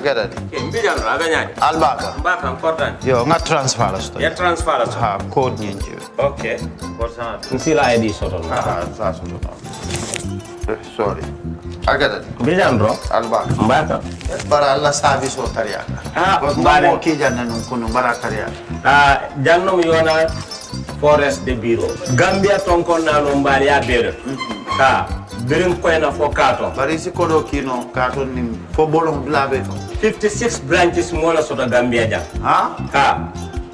get it. Mbijan raganya. Albaka. Mbaka important. Yo, nga transfer la sto. Ya transfer la. Ha, code nyinji. Okay. Important. Nsila ID soto. Sa soto. Sorry. I get it. Mbijan bro. Albaka. Mbaka. Bara alla service o tariaka. Mbale. Mo ki janna nun kunu bara tariaka. Jannom yona forest de bureau. Gambia tonkon na no mbali ya bere. Birim koyna fo katon. Bari si kodo kino katon nim fo bolong blabe. 56 branches mola soto Gambia jam. Ha?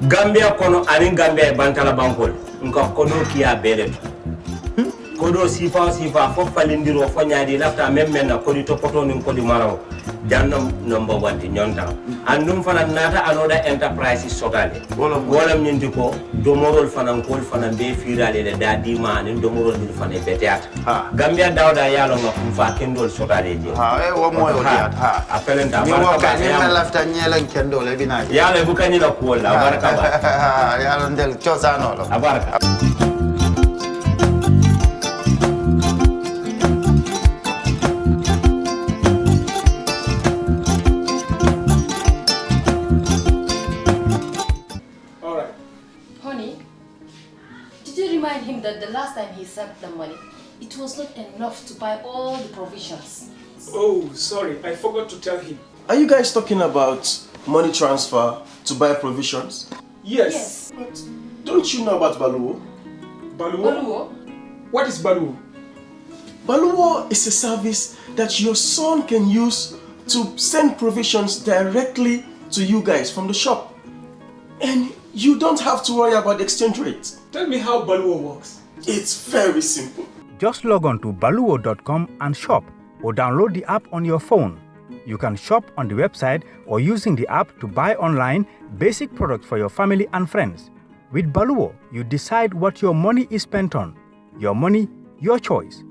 Gambia kono anin Gambia bantala bankol. Nko kodo kiya bere. Kodo sifa fo falindiro fo nyaadi lafta memmen na kodi to poto nin kodi maraw. Jannom number 1 ti nyonta. Andum fana nata anoda enterprise sotale. Wolam nyindi ko domorol fana kol fana be firale le dadi man domorol ni fana beteat. Gambia dawda yalo ngam fa kendol sotale je. Wo moyo diat. Apelenta baraka ni lafta nyelen kendol e bina. Yalo bukani la ko la baraka ba. Yalo ndel chosano lo. Baraka. Him that the last time he sent the money, it was not enough to buy all the provisions. Oh, sorry, I forgot to tell him. Are you guys talking about money transfer to buy provisions? Yes. But don't you know about Baluwo? Baluwo? What is Baluwo? Baluwo is a service that your son can use to send provisions directly to you guys from the shop. And you don't have to worry about the exchange rate. Tell me how Baluwo works. It's very simple. Just log on to baluwo.com and shop, or download the app on your phone. You can shop on the website or using the app to buy online basic products for your family and friends. With Baluwo, you decide what your money is spent on. Your money, your choice.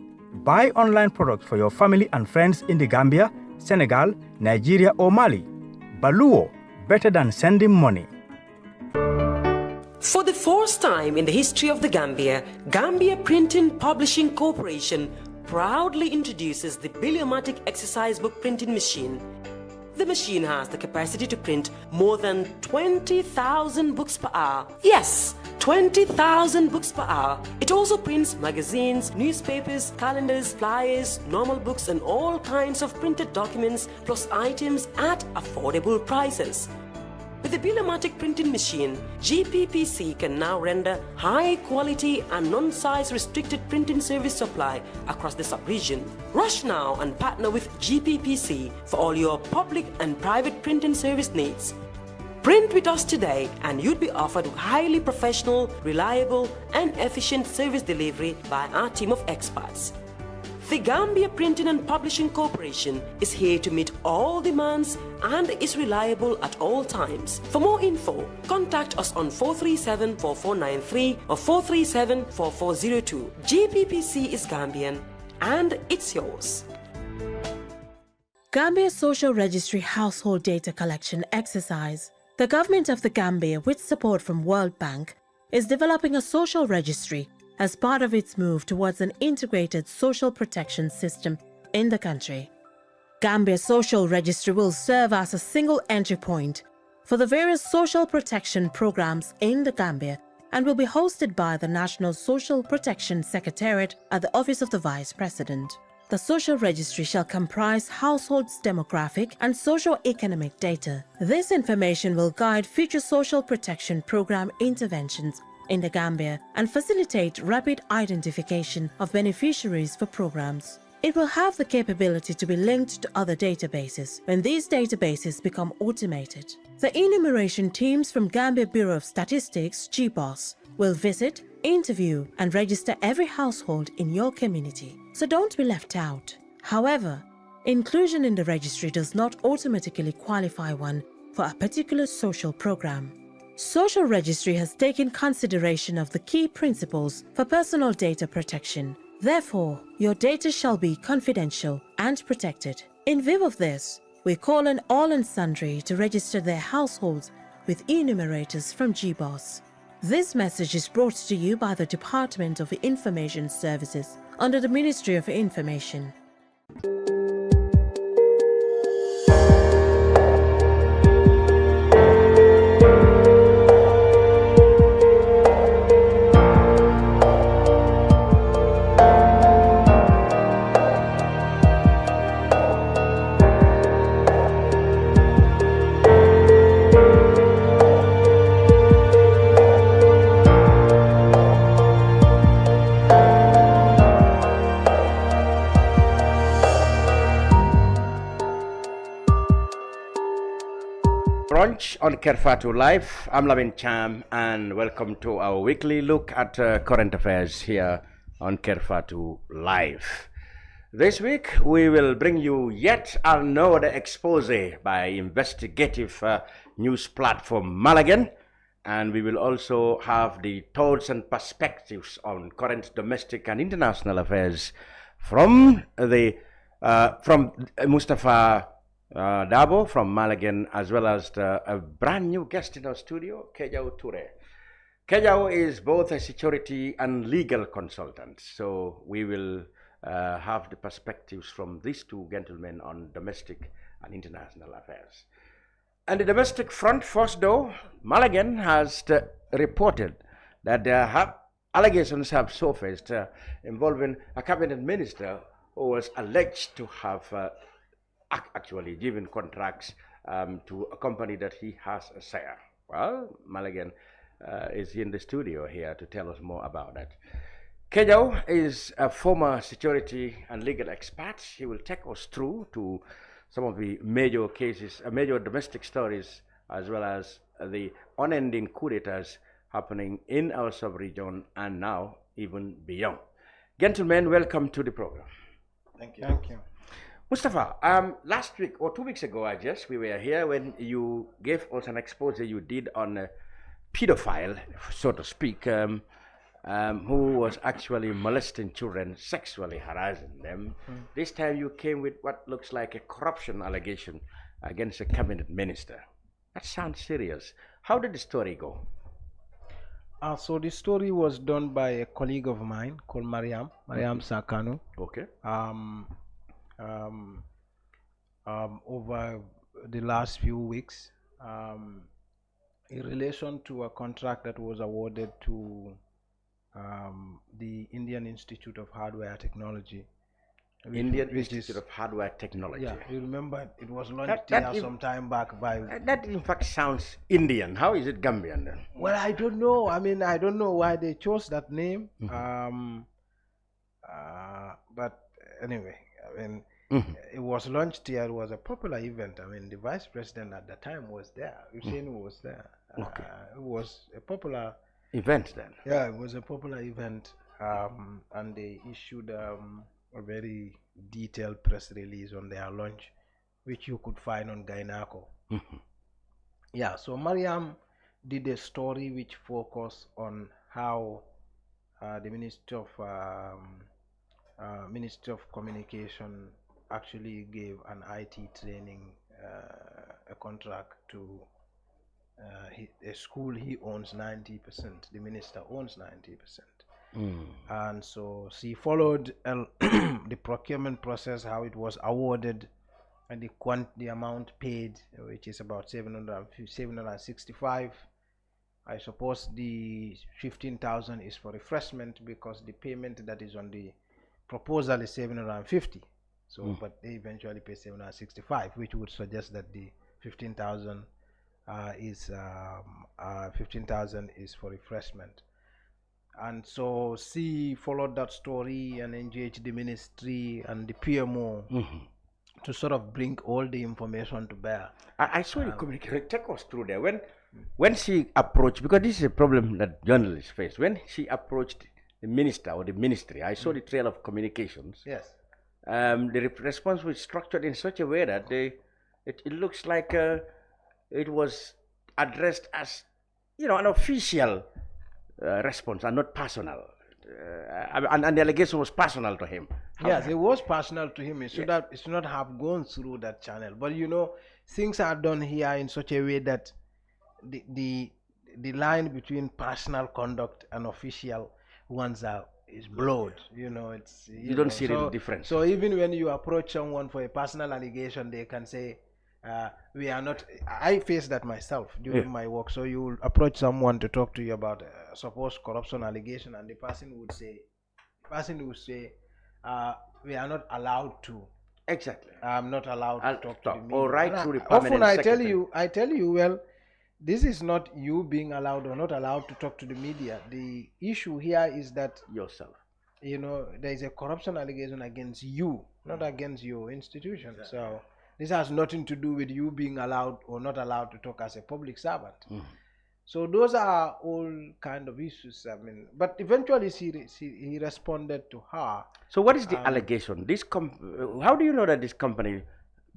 Buy online products for your family and friends in the Gambia, Senegal, Nigeria or Mali. Baluwo, better than sending money. For the first time in the history of the Gambia, Gambia Printing Publishing Corporation proudly introduces the Biliomatic exercise book printing machine. The machine has the capacity to print more than 20,000 books per hour. Yes, 20,000 books per hour. It also prints magazines, newspapers, calendars, flyers, normal books and all kinds of printed documents plus items at affordable prices. With the Biliomatic printing machine, GPPC can now render high quality and non-size restricted printing service supply across the sub-region. Rush now and partner with GPPC for all your public and private printing service needs. Print with us today and you'd be offered highly professional, reliable and efficient service delivery by our team of experts. The Gambia Printing and Publishing Corporation is here to meet all demands and is reliable at all times. For more info, contact us on 437-4493 or 437-4402. GPPC is Gambian and it's yours. Gambia Social Registry Household Data Collection Exercise. The government of the Gambia, with support from World Bank, is developing a social registry as part of its move towards an integrated social protection system in the country. Gambia Social Registry will serve as a single entry point for the various social protection programs in the Gambia and will be hosted by the National Social Protection Secretariat at the Office of the Vice President. The social registry shall comprise households' demographic and socio-economic data. This information will guide future social protection program interventions in the Gambia and facilitate rapid identification of beneficiaries for programs. It will have the capability to be linked to other databases when these databases become automated. The enumeration teams from Gambia Bureau of Statistics, GBOS, will visit, interview and register every household in your community, so don't be left out. However, inclusion in the registry does not automatically qualify one for a particular social program. Social Registry has taken consideration of the key principles for personal data protection. Therefore, your data shall be confidential and protected. In view of this, we call on all and sundry to register their households with enumerators from GBOS. This message is brought to you by the Department of Information Services under the Ministry of Information. on Kerfatu Live. I'm Lavin Cham, and welcome to our weekly look at current affairs here on Kerfatu Live. This week, we will bring you yet another expose by investigative news platform Malagan, and we will also have the thoughts and perspectives on current domestic and international affairs from Mustapha Darboe from Malagan, as well as a brand new guest in our studio, Kejau Touray. Kejau is both a security and legal consultant, so we will have the perspectives from these two gentlemen on domestic and international affairs. And the domestic front first, though, Malagan has reported that allegations have surfaced involving a cabinet minister who was alleged to have actually given contracts to a company that he has a share. Well, Malagan is in the studio here to tell us more about that. Kejau is a former security and legal expert. He will take us through to some of the major cases, major domestic stories, as well as the unending coup d'etats happening in our sub-region and now even beyond. Gentlemen, welcome to the program. Thank you. Thank you. Mustapha, last week or 2 weeks ago, I guess, we were here when you gave us an expose you did on a pedophile, so to speak, who was actually molesting children, sexually harassing them. This time you came with what looks like a corruption allegation against a cabinet minister. That sounds serious. How did the story go? So the story was done by a colleague of mine called Mariam Sakanu. Okay. Over the last few weeks, in relation to a contract that was awarded to the Indian Institute of Hardware Technology. Indian Institute of Hardware Technology. Yeah, you remember it was launched here some time back by... That in fact sounds Indian. How is it Gambian then? Well, I don't know. I mean, I don't know why they chose that name. But anyway, I mean, it was launched here. It was a popular event. I mean, the vice president at the time was there. Hussein was there. Okay. It was a popular event then. Yeah, it was a popular event, and they issued a very detailed press release on their launch, which you could find on Gainako. Yeah, so Mariam did a story which focused on how the Ministry of Communication actually gave an IT training a contract to a school he owns 90%. The minister owns 90%. And so she followed the procurement process, how it was awarded, and the amount paid, which is about 765. I suppose the 15,000 is for refreshment because the payment that is on the proposal is 750. So, but they eventually pay 765, which would suggest that the 15,000 is 15,000 is for refreshment. And so she followed that story and engaged the ministry and the PMO to sort of bring all the information to bear. I saw you communicate. Take us through there. When she approached, because this is a problem that journalists face, when she approached the minister or the ministry, I saw the trail of communications. Yes. The response was structured in such a way that it looks like it was addressed as, you know, an official response and not personal. And the allegation was personal to him. Yes, it was personal to him. It should not have gone through that channel. But you know, things are done here in such a way that the line between personal conduct and official ones is blurred. You know, it's you don't see the difference. So even when you approach someone for a personal allegation, they can say, we are not. I face that myself during my work. So you will approach someone to talk to you about supposed corruption allegation, and the person would say, we are not allowed to. Exactly. I'm not allowed to talk to the media. Or right through the often I tell you, well, this is not you being allowed or not allowed to talk to the media. The issue here is that yourself. You know, there is a corruption allegation against you, not against your institution. Exactly. So This has nothing to do with you being allowed or not allowed to talk as a public servant. So those are all kind of issues. I mean, but eventually he responded to her. So what is the allegation? How do you know that this company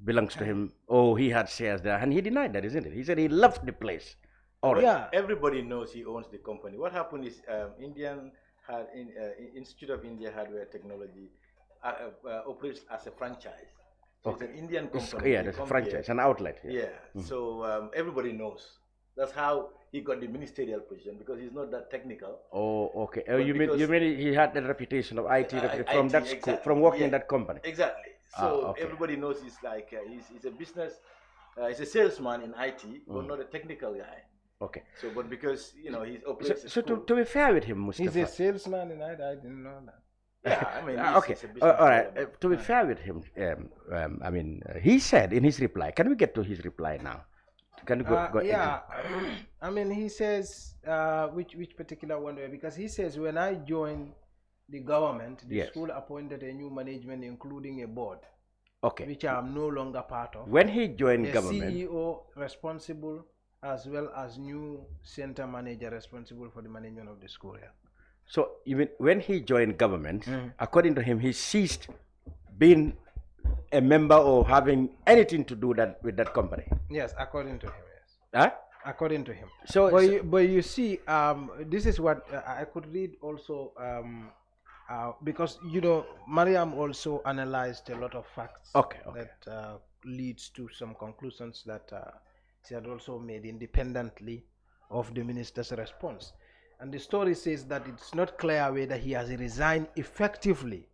belongs to him? Oh, he had shares there, and he denied that, isn't it? He said he left the place. All right. Yeah. Everybody knows he owns the company. What happened is Institute of India Hardware Technology operates as a franchise. So it's an Indian company. Yeah, there's a franchise, an outlet. Yeah. So everybody knows. That's how he got the ministerial position, because he's not that technical. Oh, okay. You mean he had the reputation of IT from that school, exactly. from working in that company? Exactly. So everybody knows he's like he's a business, he's a salesman in IT, but not a technical guy. Okay. So, but because he's operates. So to be fair with him, Mustapha, he's a salesman in IT. I didn't know that. Yeah, I mean, okay. All right. To be fair with him, I mean, he said in his reply. Can we get to his reply now? Can you go? Yeah. I mean, he says which particular one? Because he says when I joined the government, the school appointed a new management, including a board. Okay. Which I am no longer part of. When he joined government, the CEO responsible, as well as new center manager responsible for the management of the school. Yeah. So even when he joined government, according to him, he ceased being a member or having anything to do with that company. Yes, according to him. Yes. Huh? According to him. So, but you see, this is what I could read also, because Mariam also analyzed a lot of facts that leads to some conclusions that she had also made independently of the minister's response. And the story says that it's not clear whether he has resigned effectively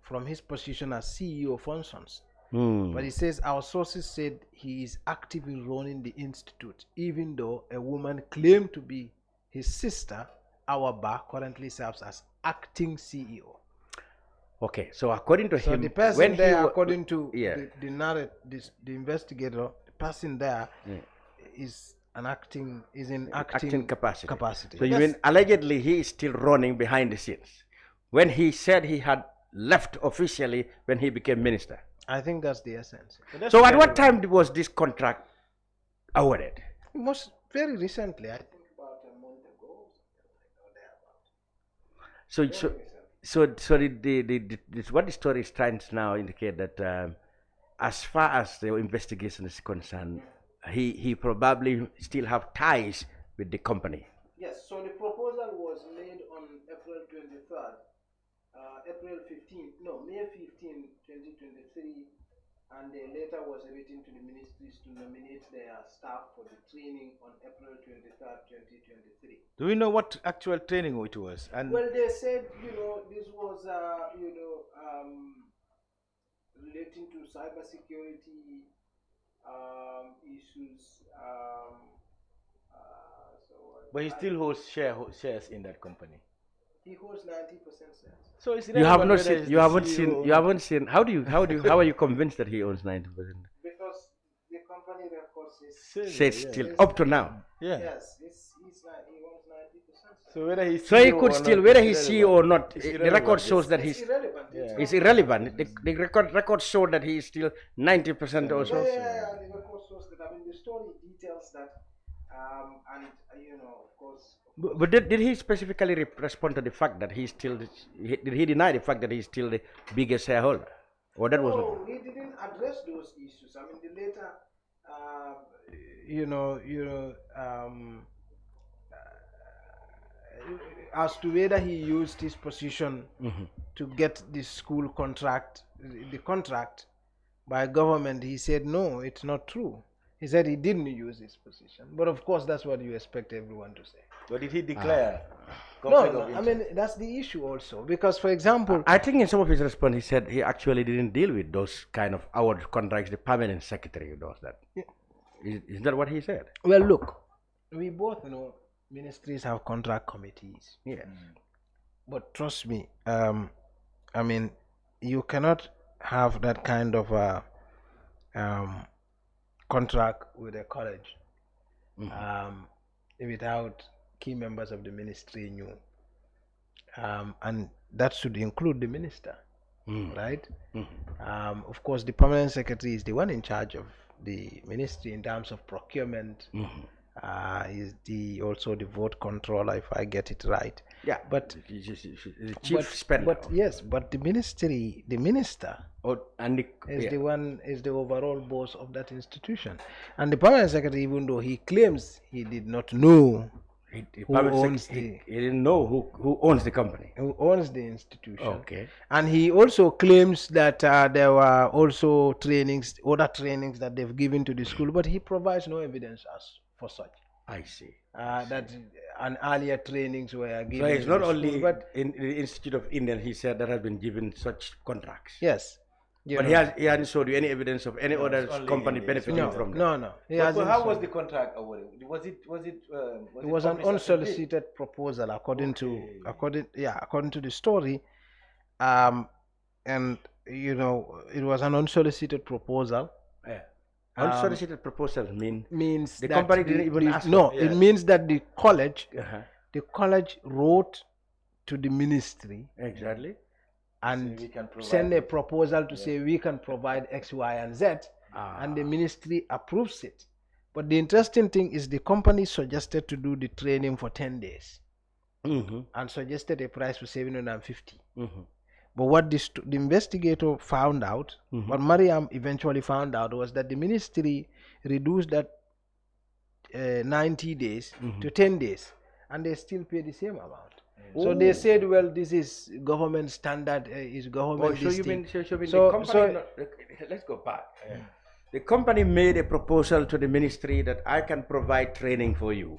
from his position as CEO functions. But he says our sources said he is actively running the institute, even though a woman claimed to be his sister, Awaba, currently serves as acting CEO. Okay, so according to him, the person there, according to the investigator, the person there is in acting capacity. So you mean allegedly he is still running behind the scenes when he said he had left officially when he became minister? I think that's the essence. So at what time was this contract awarded? It was very recently, I think about a month ago. What the story is trying to now indicate that as far as the investigation is concerned, he probably still have ties with the company. Yes, so the proposal was made on April 23rd, May 15, 2023, and the letter was written to the ministries to nominate their staff for the training on April 23rd, 2023. Do we know what actual training it was? And well, they said, this was, relating to cybersecurity issues. But he still holds shares in that company. He holds 90% shares. So it's you haven't seen. How are you convinced that he owns 90%? Because the company records says still up to now. Yeah. Yes, he owns 90%. So whether he's CEO or not, the record shows that he's irrelevant. It's irrelevant. The record showed that he is still 90% also. Yeah, the record shows that. I mean, the story details that, and of course. But did he specifically respond to the fact that he's still? Did he deny the fact that he's still the biggest shareholder, or that was? No, he didn't address those issues. I mean, the later, as to whether he used his position to get the school contract, the contract by government, he said no, it's not true. He said he didn't use his position, but of course that's what you expect everyone to say. What did he declare? No, I mean that's the issue also, because for example, I think in some of his response he said he actually didn't deal with those kind of award contracts. The permanent secretary does that. Yeah. Is that what he said? Well, look, we both know ministries have contract committees. Yes. But trust me, I mean, you cannot have that kind of a contract with a college without key members of the ministry knew. And that should include the minister. right? Of course, the permanent secretary is the one in charge of the ministry in terms of procurement. Is also the vote controller, if I get it right. Yeah, but the chief spender. But the minister is the overall boss of that institution, and the permanent secretary, even though he claims he did not know he didn't know who owns the company, who owns the institution. Okay, and he also claims that there were also other trainings that they've given to the school, but he provides no evidence for such. I see. That an earlier trainings were given. So it's not only school, but in the Institute of Indian, he said, that has been given such contracts. Yes. But he hasn't showed you any evidence of any other company benefiting from that. No. But how was the contract awarded? Was it an unsolicited proposal, according to the story, and it was an unsolicited proposal. Yeah. Unsolicited proposal means the that company didn't even ask. No, it means that the college wrote to the ministry exactly, and send a proposal to say we can provide X, Y, and Z, and the ministry approves it. But the interesting thing is the company suggested to do the training for 10 days and suggested a price for 750. But what the investigator found out, what Mariam eventually found out, was that the ministry reduced that 90 days to 10 days, and they still pay the same amount. So they said, well, this is government standard, is government. Let's go back. The company made a proposal to the ministry that I can provide training for you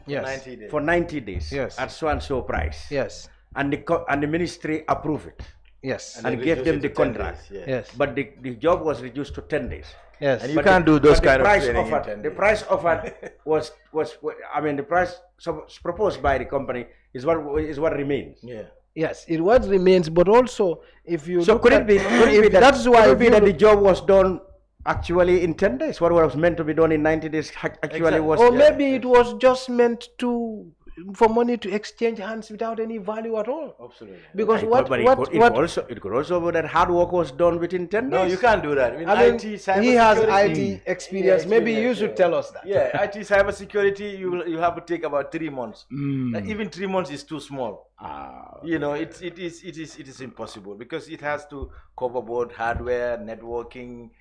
for 90 days at so and so price. Yes. And the ministry approved it. Yes. And gave them the contract. Yes. But the job was reduced to 10 days. Yes. And you can't do those kind of training in 10 days. The price offered the price proposed by the company is what remains. Yeah. Yes, it what remains, but also if you could it be that the job was done actually in 10 days? What was meant to be done in 90 days actually was. Or maybe it was just meant for money to exchange hands without any value at all. Absolutely. Because it could also be that hard work was done within 10 days. No, you can't do that. He has IT experience. Maybe you should tell us that. Yeah, IT cybersecurity, you have to take about 3 months. Even 3 months is too small. It is impossible, because it has to cover both hardware, networking,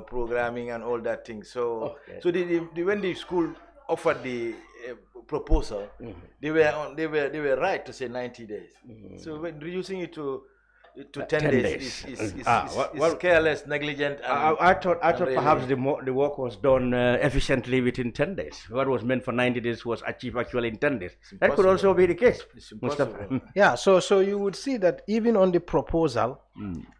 programming, and all that thing. So when the school offered the proposal, they were right to say 90 days. So when reducing it to 10 days is careless, negligent. I thought perhaps the work was done efficiently within 10 days. What was meant for 90 days was achieved actually in 10 days. That could also be the case. Mustapha. Yeah, so you would see that even on the proposal,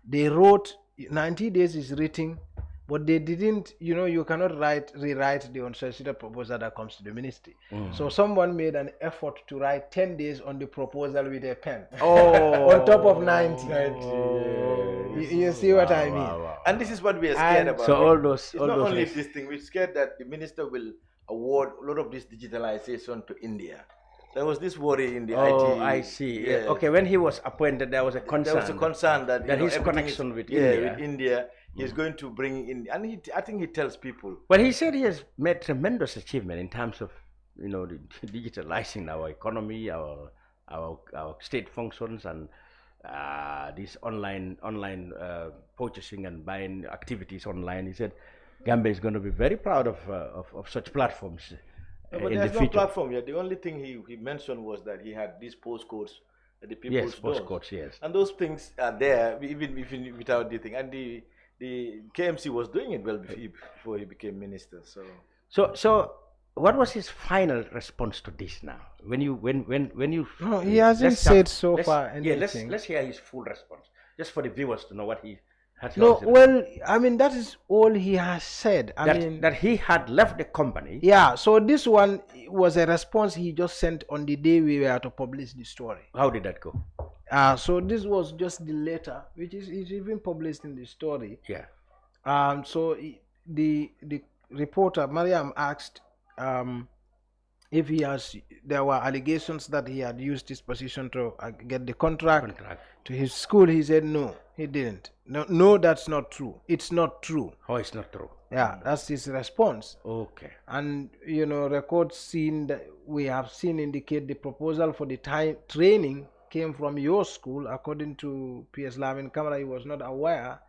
they wrote 90 days is written, but they didn't, you cannot rewrite the unsolicited proposal that comes to the ministry. So someone made an effort to write 10 days on the proposal with a pen. On top of 90. You see what I mean? Wow. And this is what we are scared about. So it's not only this thing, we're scared that the minister will award a lot of this digitalization to India. There was this worry in the IT. Oh, I see. Yeah. Okay, when he was appointed, there was a concern. There was a concern that his connection with India is going to bring in, and I think he tells people. Well, he said he has made tremendous achievement in terms of, digitalizing our economy, our state functions, and these online purchasing and buying activities online. He said Gambia is going to be very proud of such platforms. But there's no platform yet. The only thing he mentioned was that he had these postcodes at the people's doors. Postcodes, yes. And those things are there even without the thing. And the KMC was doing it well before he became minister. So what was his final response to this now? When you no, he hasn't said so far anything. Yeah, let's hear his full response, just for the viewers to know what he had. No, well, I mean, that is all he has said. That he had left the company. Yeah, so this one was a response he just sent on the day we were to publish the story. How did that go? So this was just the letter, which is even published in the story. Yeah. So the reporter Mariam asked, if there were allegations that he had used his position to get the contract to his school, he said no, he didn't. No, that's not true. It's not true. Oh, it's not true. Yeah, that's his response. Okay. And records we have seen indicate the proposal for the training came from your school. According to PS Lavin Camera, he was not aware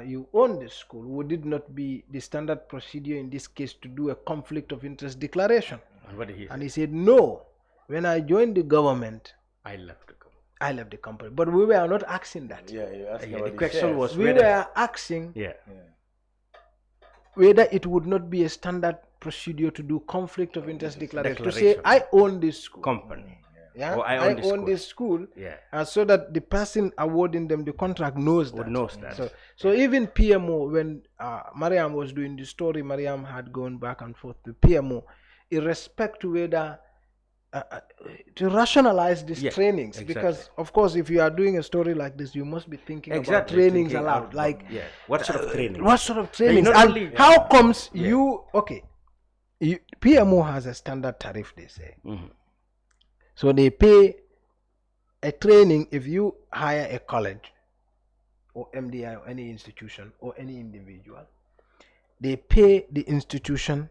you own the school. Would it not be the standard procedure in this case to do a conflict of interest declaration? And what did he say? And he said, no. When I joined the government, I left the company. I left the company. But we were not asking that. Yeah, you asked the about question was we were asking whether it would not be a standard procedure to do conflict of interest declaration. To say, I own this school. Company. Yeah, or I own this school. Yeah. So that the person awarding them the contract knows that. Knows that. So even PMO, when Mariam was doing the story, Mariam had gone back and forth with PMO, in respect to whether to rationalize these trainings, because of course, if you are doing a story like this, you must be thinking about trainings aloud. Like, what sort of training? What sort of trainings? And how comes PMO has a standard tariff, they say. So they pay a training if you hire a college or MDI or any institution or any individual. They pay the institution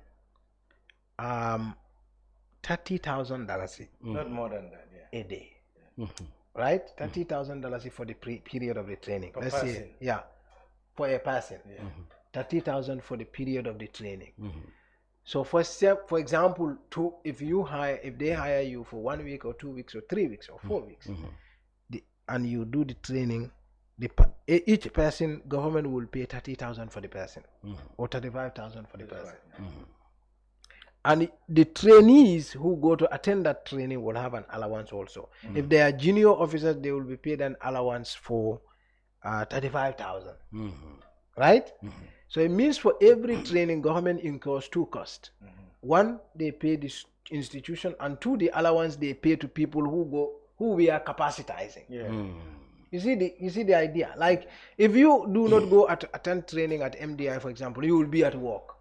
$30,000. Not more than that, a day. Right? $30,000 for the period of the training. Let's say, for a person. $30,000 for the period of the training. So for example, if they hire you for 1 week or 2 weeks or 3 weeks or 4 weeks, and you do the training, each person, government will pay 30,000 for the person, or 35,000 for the person. And the trainees who go to attend that training will have an allowance also. If they are junior officers, they will be paid an allowance for 35,000. Right? So it means for every training, government incurs two costs. One, they pay the institution, and two, the allowance they pay to people who we are capacitizing. You see the idea. Like, if you do not go attend training at MDI, for example, you will be at work.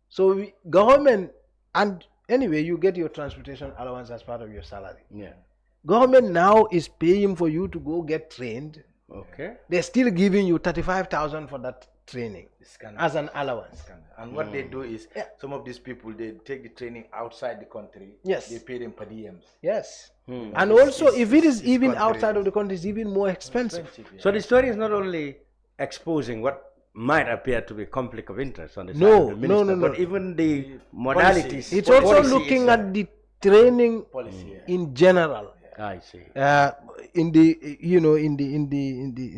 So government, and anyway, you get your transportation allowance as part of your salary. Government now is paying for you to go get trained. They're still giving you 35,000 for that training as an allowance. And what they do is, some of these people, they take the training outside the country. Yes. They pay them per diems. Yes. And also, if it is even outside of the country, it's even more expensive. So the story is not only exposing what might appear to be conflict of interest on the side of the minister, but even the modalities. It's also looking at the training in general. I see. In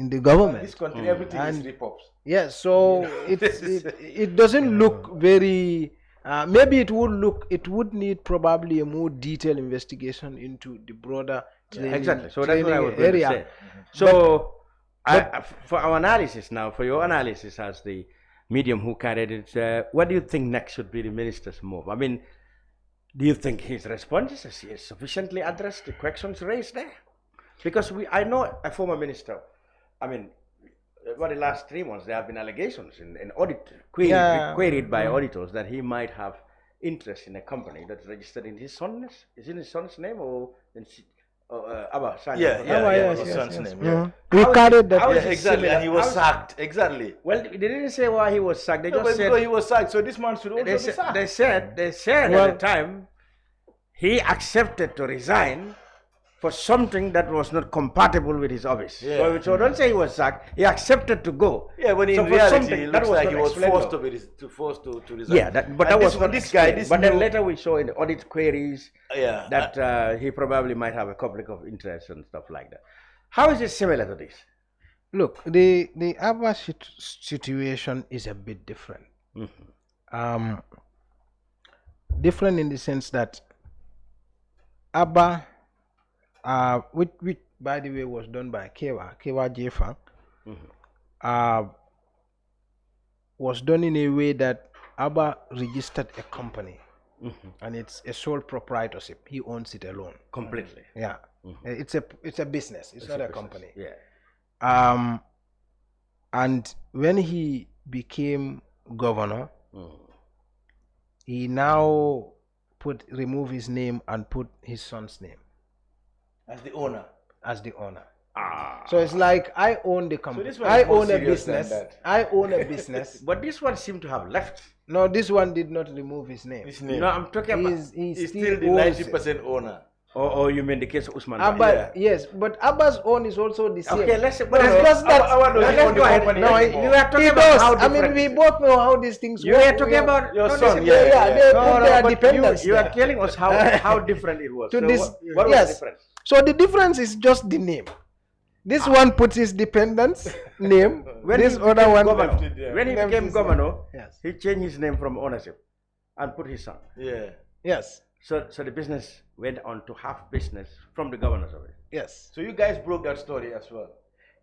the government. This country, everything is rip-offs. Yes, so it doesn't look very. Maybe it would need probably a more detailed investigation into the broader training. Exactly. So that's what I was going to say. So, for our analysis now, for your analysis as the medium who carried it, what do you think next should be the minister's move? I mean, do you think his responses has sufficiently addressed the questions raised there? Because I know a former minister, I mean, for the last 3 months, there have been allegations in audit, queried by auditors that he might have interest in a company that's registered in his son's, is it his son's name or in Abba? His son's name. We carried that. Exactly, and he was sacked. Exactly. Well, they didn't say why he was sacked. They just said he was sacked. So this man should also be sacked. They said at the time he accepted to resign for something that was not compatible with his office. So don't say he was sacked. He accepted to go. Yeah, when in reality, it looks like he was forced to resign. Yeah, but that was not this guy. But then later we saw in the audit queries that he probably might have a conflict of interest and stuff like that. How is it similar to this? Look, the Abba situation is a bit different. Different in the sense that Abba, which by the way was done by Kejau Jefa, was done in a way that Abba registered a company, and it's a sole proprietorship. He owns it alone completely. Yeah, it's a business. It's not a company. Yeah. And when he became governor, he now remove his name and put his son's name As the owner. as the owner. So it's like I own the company. this one I is more own a serious than business. that. I own a business. But this one seemed to have left. No, this one did not remove his name. His name. No, I'm talking about. He's still the owns it. 90% owner. Or you mean the case of Usman? Abba, yes, but Abba's own is also the same. Okay, let's. But it's just that. Let's go ahead. No, we were talking he about does. how I mean, different we it is. both know how these things You work. were talking about your no, son, listen, They are but dependents. you are there. telling us how different it was. To So this, what was the yes. difference? So the difference is just the name. This one puts his dependent's name. This other one. When he became governor, Yes. he changed his name from ownership and put his son. Yeah. Yes. So the business went on to half business from the governor's office. Yes. So you guys broke that story as well.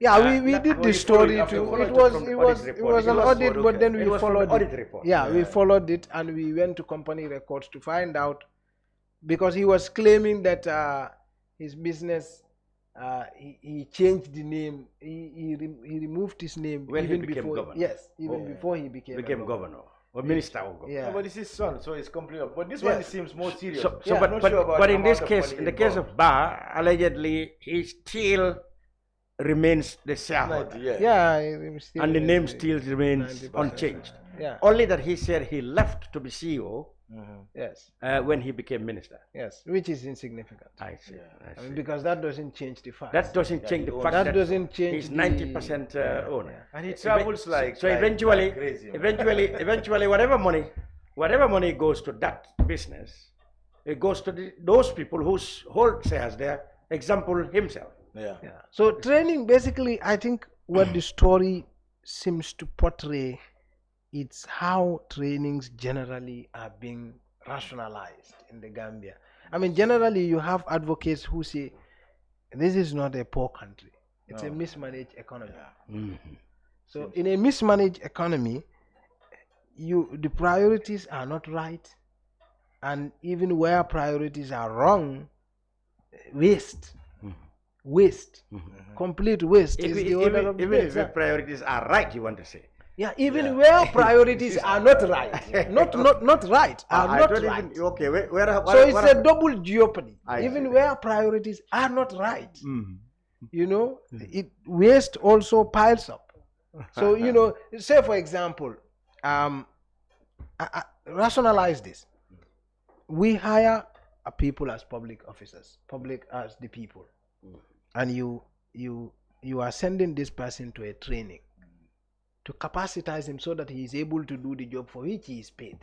Yeah, we did the story you too. followed It it was from the it audit was it report. was It an was audit, for- but then It we was from followed the audit it. report. Yeah, we followed it and we went to company records to find out because he was claiming that his business he changed the name. He removed his name When he even became before. governor. Yes, even before he became a governor or minister of government. Yeah. No, but it's his son, so it's completely. But this Yes. one seems more serious. So, I'm but not sure about but the in this amount of case, money in the case involved. of Ba, allegedly he still remains the shareholder, Yeah, he still and the name is, still remains 90%. unchanged. Yeah. Only that he said he left to be CEO Yes. when he became minister. Yes, which is insignificant. I see. I mean, because that doesn't change the fact. That doesn't change the fact That doesn't change he's the- 90% owner. And he travels like so like eventually, crazy, man. eventually, whatever money goes to that business, it goes to those people whose whole shares there. Example himself. Yeah. So training, basically, I think what the story seems to portray, it's how trainings generally are being rationalized in the Gambia. I mean, generally, you have advocates who say this is not a poor country; it's a mismanaged economy. So, in a mismanaged economy, the priorities are not right, and even where priorities are wrong, waste. Complete waste is the order of the even day. if the priorities are right, you want to say. Yeah, even where priorities are not right, not right, are I not don't right. even, okay, where, So it's a double jeopardy. I Even see. where priorities are not right, you know, waste also piles up. So you know, say for example, rationalize this. We hire people as public officers, public as the people, and you are sending this person to a training to capacitize him so that he is able to do the job for which he is paid.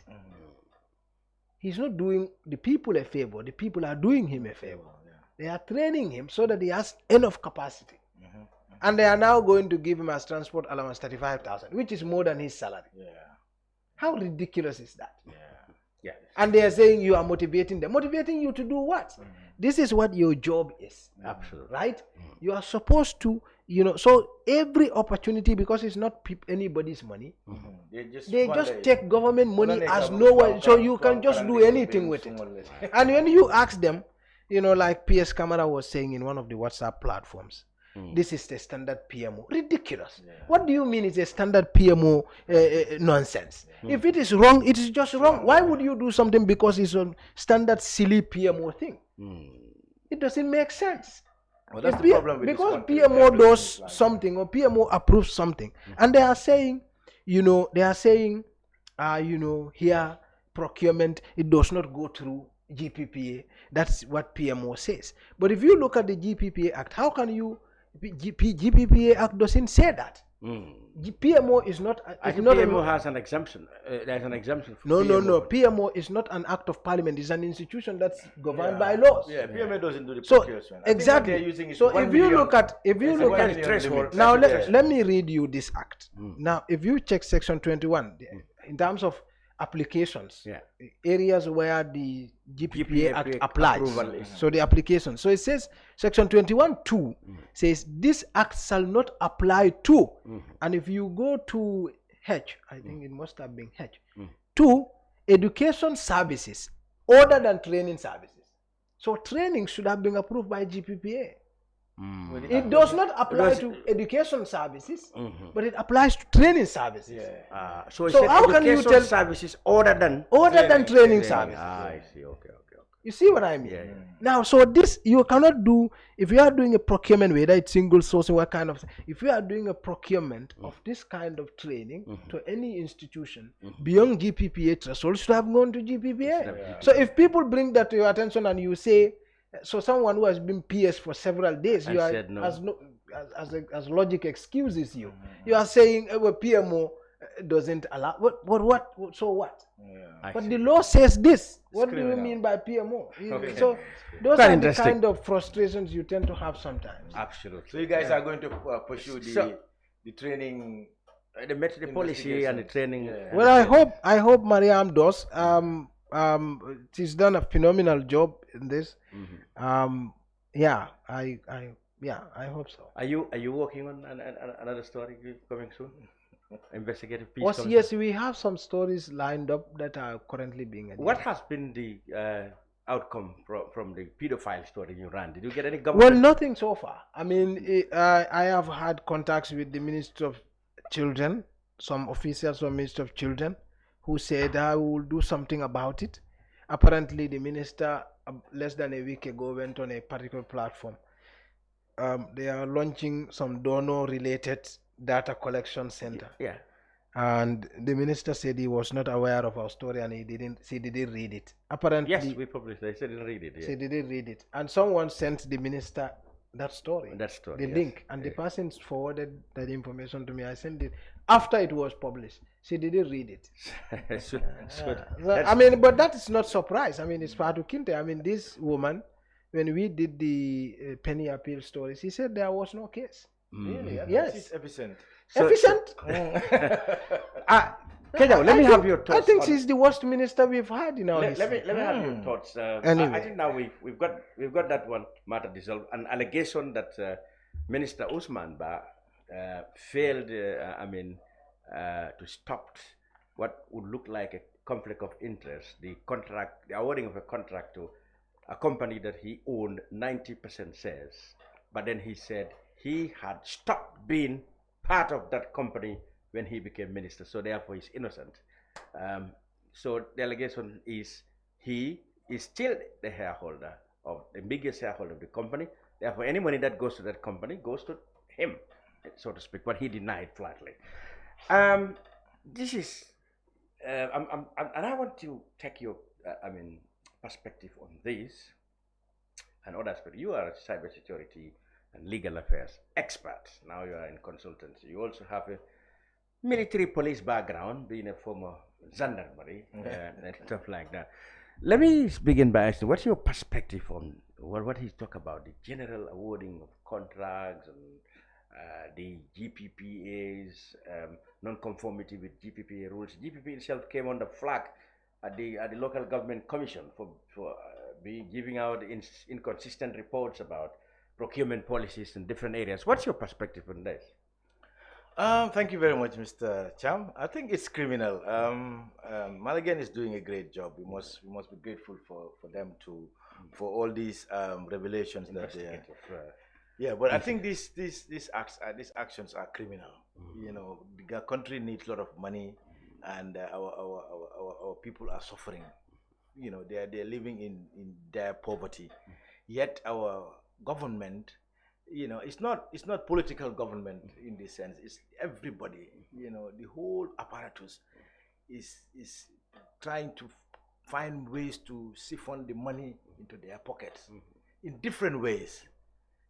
He's not doing the people a favor, the people are doing him a favor. They are training him so that he has enough capacity. And they are now going to give him as transport allowance 35,000, which is more than his salary. How ridiculous is that? And they are saying you are motivating them. Motivating you to do what? This is what your job is. Absolutely. Right? You are supposed to, you know, so every opportunity, because it's not anybody's money, they just take government money as no one, so you can just do anything with it. And when you ask them, you know, like PS Kamara was saying in one of the WhatsApp platforms, this is the standard PMO. Ridiculous. What do you mean it's a standard PMO nonsense? If it is wrong, it is just wrong. Why would you do something because it's a standard silly PMO thing? It doesn't make sense. Well, that's the problem with because this country. PMO does something or PMO approves something, and they are saying, you know, you know, here procurement, it does not go through GPPA. That's what PMO says. But if you look at the GPPA Act, how can you? GPPA Act doesn't say that. PMO is not. I think PMO has an exemption. There's an exemption. For No. PMO is not an act of parliament. It's an institution that's governed by laws. Yeah, PMO doesn't do the So procurement. exactly. So if you look at threshold, now, let me read you this act. Now, if you check section 21 in terms of applications, areas where the GPPA Act applies. So the application. So it says section 21(2) says this act shall not apply to, and if you go to H, I think it must have been H, to education services other than training services. So training should have been approved by GPPA. It does not apply to education services, but it applies to training services. So how can you tell services other than training services? I see. Okay. You see what I mean? Now, so this you cannot do if you are doing a procurement, whether it's single sourcing, what kind of. If you are doing a procurement of this kind of training to any institution beyond GPPA threshold, should have gone to GPPA. So if people bring that to your attention and you say, so someone who has been PS for several days, you are as logic excuses you. You are saying PMO doesn't allow. What? So what? But the law says this. What do you mean by PMO? So those are the kind of frustrations you tend to have sometimes. Absolutely. So you guys are going to pursue the training, the policy and the training. Well, I hope Mariam does. She's done a phenomenal job in this. I hope so. Are you working on another story coming soon? Investigative piece. Yes, we have some stories lined up that are currently being edited. What has been the outcome from the pedophile story you ran? Did you get any government? Well, nothing so far. I mean, I have had contacts with the Minister of Children, some officials from Minister of Children, who said I will do something about it. Apparently, the minister less than a week ago went on a particular platform. They are launching some donor-related data collection center. And the minister said he was not aware of our story and he didn't read it. Apparently, yes, we published. They said he didn't read it. He didn't read it, and someone sent the minister that story, the link, and the person forwarded that information to me. I sent it after it was published. She didn't read it. I mean, but that is not surprise. I mean, it's Fatu Kinte. I mean, this woman, when we did the penny appeal story, she said there was no case. Really? Yes. She's efficient. Efficient? Kejau, let me have your thoughts. I think she's the worst minister we've had in our history. Let me have your thoughts. Anyway. I think now we've got that one matter dissolved. An allegation that Minister Usman Ba failed. To stop what would look like a conflict of interest. The awarding of a contract to a company that he owned 90% shares, but then he said he had stopped being part of that company when he became minister, so therefore he's innocent. So the allegation is he is still the shareholder of the biggest shareholder of the company. Therefore, any money that goes to that company goes to him, so to speak. But he denied flatly. This is, and I want to take your, perspective on this and other aspects. You are a cybersecurity and legal affairs expert. Now you are in consultancy. You also have a military police background, being a former gendarmerie and stuff like that. Let me begin by asking, what's your perspective on what he's talking about, the general awarding of contracts and the GPPA's non-conformity with GPPA rules. GPPA itself came on the flag at the local government commission for giving out inconsistent reports about procurement policies in different areas. What's your perspective on this? Thank you very much, Mr. Cham. I think it's criminal. Malagan is doing a great job. We must be grateful for them for all these revelations that they Yeah, but I think these actions are criminal. You know, the country needs a lot of money, and our people are suffering. You know, they're living in their poverty. Yet our government, you know, it's not political government in this sense. It's everybody. You know, the whole apparatus is trying to find ways to siphon the money into their pockets in different ways.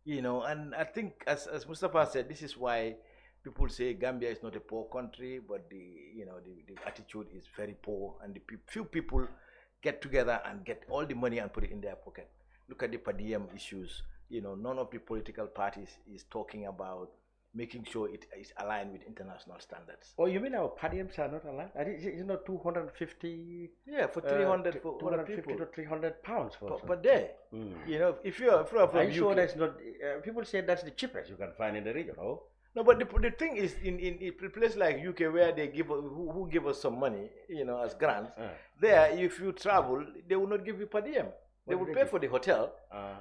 You know, and I think, as Mustapha said, this is why people say Gambia is not a poor country, but the attitude is very poor, and the few people get together and get all the money and put it in their pocket. Look at the per diem issues. You know, none of the political parties is talking about making sure it is aligned with international standards. Oh, you mean our per diems are not aligned? It's not 250? Yeah, for 300 for 250 to 300 pounds per day. You know, if you're from I'm sure UK, that's not. People say that's the cheapest you can find in the region. Oh. No, but the thing is, in a place like UK where they give who give us some money, you know, as grants, there if you travel, they will not give you per diem. They would pay for the hotel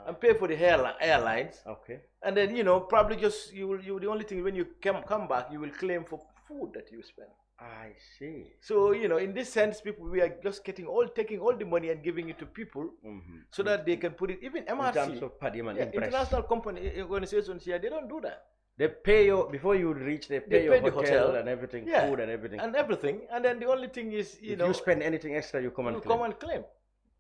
and pay for the airlines. Okay. And then, probably just, the only thing, when you come back, you will claim for food that you spend. I see. So, in this sense, we are just taking all the money and giving it to people so that they can put it, even MRC. In terms of per diem and international company organizations here, they don't do that. They pay you, before you reach, they pay your hotel and everything, food and everything. And everything. And then the only thing is, if you spend anything extra, you come and claim.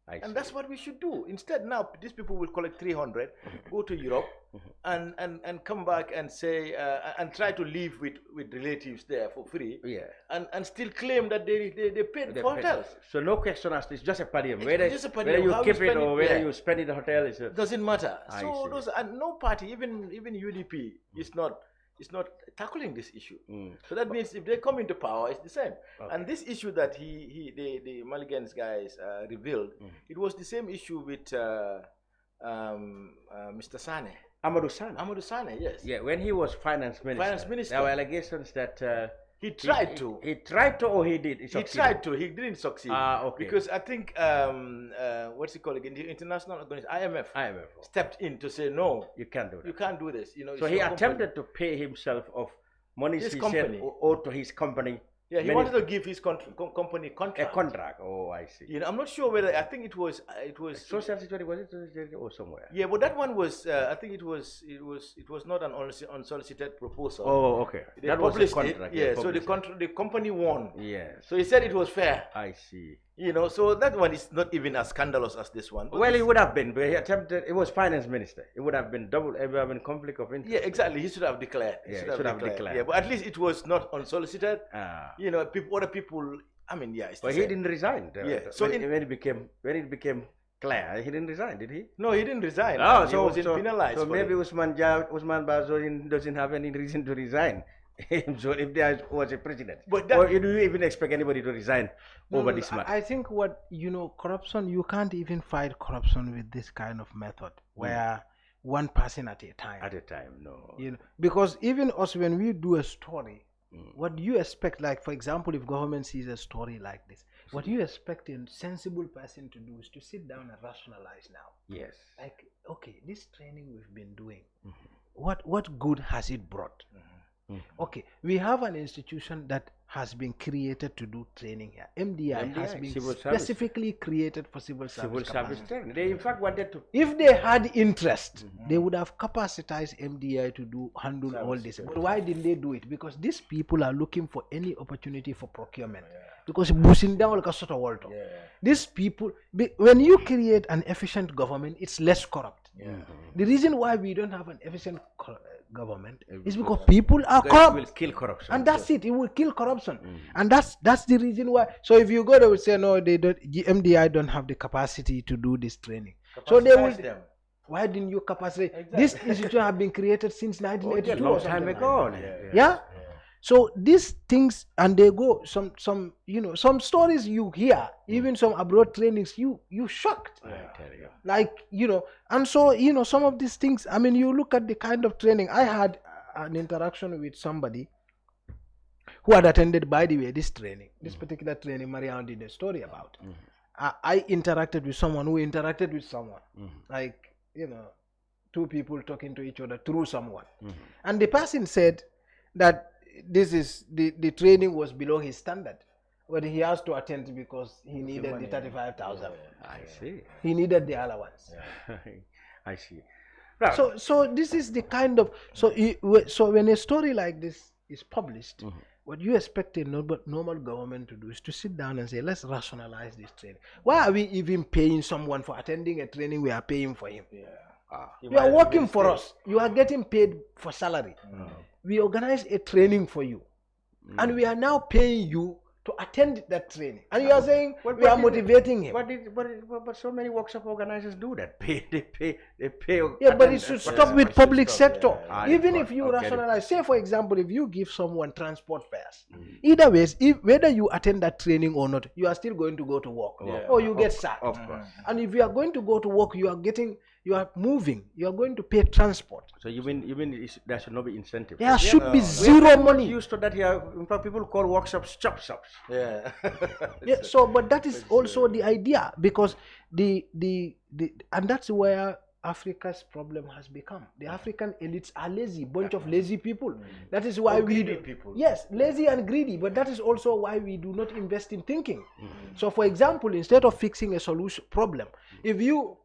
And that's what we should do. Instead, now these people will collect 300, go to Europe, and come back and say and try to live with relatives there for free. Yeah. And still claim that they paid for hotels. So no question asked. It's just a per diem. Whether you keep it or whether you spend it in the hotel is doesn't matter. So those, and no party, even UDP, is not tackling this issue. So that means if they come into power, it's the same. Okay. And this issue that the Mulligan's guys revealed, it was the same issue with Mr. Sane. Amadou Sane. Amadou Sane, yes. Yeah, when he was finance minister. There were allegations that he tried to. He tried to, or he did? He tried to. He didn't succeed. Okay. Because I think what's it called again? The international organization, IMF stepped in to say no. You can't do that. You can't do this. So he attempted to pay himself of money he said owed to his company. Yeah, he wanted to give his company contract. A contract. Oh, I see. I'm not sure whether, I think it was Social Security, was it or somewhere? Yeah, but that one was I think it was not an unsolicited proposal. Oh, okay. They published was a contract. Yeah, so the company won. Yeah. So he said it was fair. I see. So that one is not even as scandalous as this one. Well, it would have been, but he attempted. It was finance minister. It would have been conflict of interest. Yeah, exactly. He should have declared. He should have declared. Yeah, but at least it was not unsolicited. Other people. I mean, yeah. But he didn't resign. So when it became clear, he didn't resign, did he? No, he didn't resign. Oh, he wasn't penalized. So maybe Usman Bazorin doesn't have any reason to resign. So if there was a president, or do you even expect anybody to resign over this matter? I think corruption, you can't even fight corruption with this kind of method where one person at a time. At a time, no. Because even us, when we do a story, what you expect, like for example, if government sees a story like this, what you expect a sensible person to do is to sit down and rationalize now. Yes. Like, okay, this training we've been doing, what good has it brought? Okay, we have an institution that has been created to do training here. MDI has been specifically created for civil service training. They in fact wanted to. If they had interest, they would have capacitized MDI to handle all this. But why didn't they do it? Because these people are looking for any opportunity for procurement. Because these people, when you create an efficient government, it's less corrupt. The reason why we don't have an efficient government is because people are corrupt. It will kill corruption. And that's it. It will kill corruption. And that's the reason why. So if you go, they will say no, they don't. MDI don't have the capacity to do this training. So they will. Why didn't you capacitate? Exactly. This institution have been created since 1982. Long time ago. Yeah. So these things, and they go some stories you hear, even some abroad trainings, you shocked. Like, and so, some of these things, I mean, you look at the kind of training. I had an interaction with somebody who had attended, by the way, this particular training Marianne did a story about. I interacted with someone who interacted with someone, like, two people talking to each other through someone. And the person said that this is the training was below his standard, but he has to attend because he needed the 35,000. I see. He needed the allowance. I see. Right. So this is the kind of so when a story like this is published, what you expect a normal government to do is to sit down and say, let's rationalize this training. Why are we even paying someone for attending a training we are paying for him? You are working for us. You are getting paid for salary. We organize a training for you, and we are now paying you to attend that training. And you are saying we are motivating him. But so many workshop organizers do that. They pay. Yeah, but it should stop with public sector. Even if you rationalize, say for example, if you give someone transport fares, either ways, whether you attend that training or not, you are still going to go to work, or you get sacked. Of course. And if you are going to go to work, you are getting You are moving. You are going to pay transport. So you mean there should not be incentive? There should be zero money. Used to that here. In fact, people call workshops chop shops. Yeah. Yeah. So, but that is also the idea, because and that's where Africa's problem has become. The African elites are lazy, bunch of lazy people. That is why greedy people. Yes, lazy and greedy, but that is also why we do not invest in thinking. So, for example, instead of fixing a solution problem, if you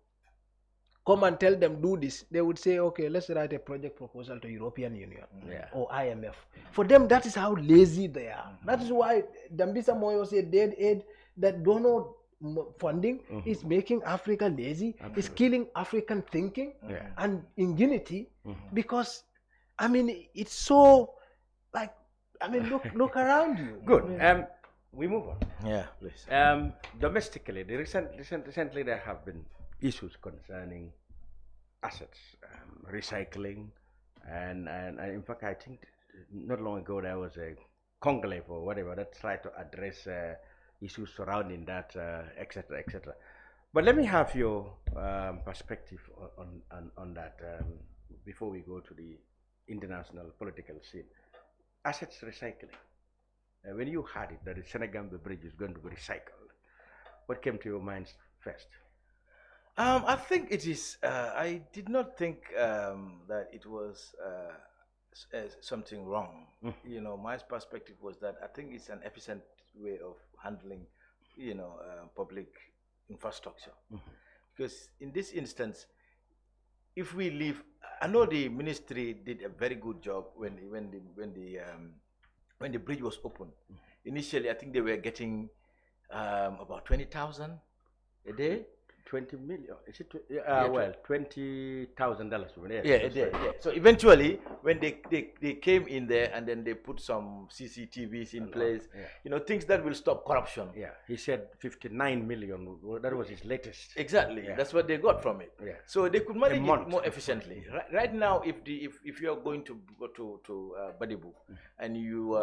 come and tell them do this, they would say, okay, let's write a project proposal to European Union or IMF. For them, that is how lazy they are. That is why Dambisa Moyo said dead aid, that donor funding is making Africa lazy, is killing African thinking and ingenuity, because I mean it's so like, I mean look around you. Good. We move on. Yeah, please. Domestically, recently there have been issues concerning assets, recycling, and in fact I think not long ago there was a conclave or whatever that tried to address issues surrounding that, etc., etc. But let me have your perspective on that before we go to the international political scene. Assets recycling. When you heard it that the Senegambia Bridge is going to be recycled, what came to your mind first? I think it is. I did not think that it was something wrong. You know, my perspective was that I think it's an efficient way of handling, you know, public infrastructure. Because in this instance, if we leave, I know the ministry did a very good job when the bridge was open. Initially, I think they were getting about 20,000 a day. 20 million. Is it? Well, $20,000. Yeah, a day. Yeah. So eventually, when they came in there and then they put some CCTVs in place, you know, things that will stop corruption. Yeah, he said 59 million. That was his latest. Exactly. Yeah. That's what they got from it. Yeah. So they could manage it more efficiently. Right now, if you are going to go to Badibu and you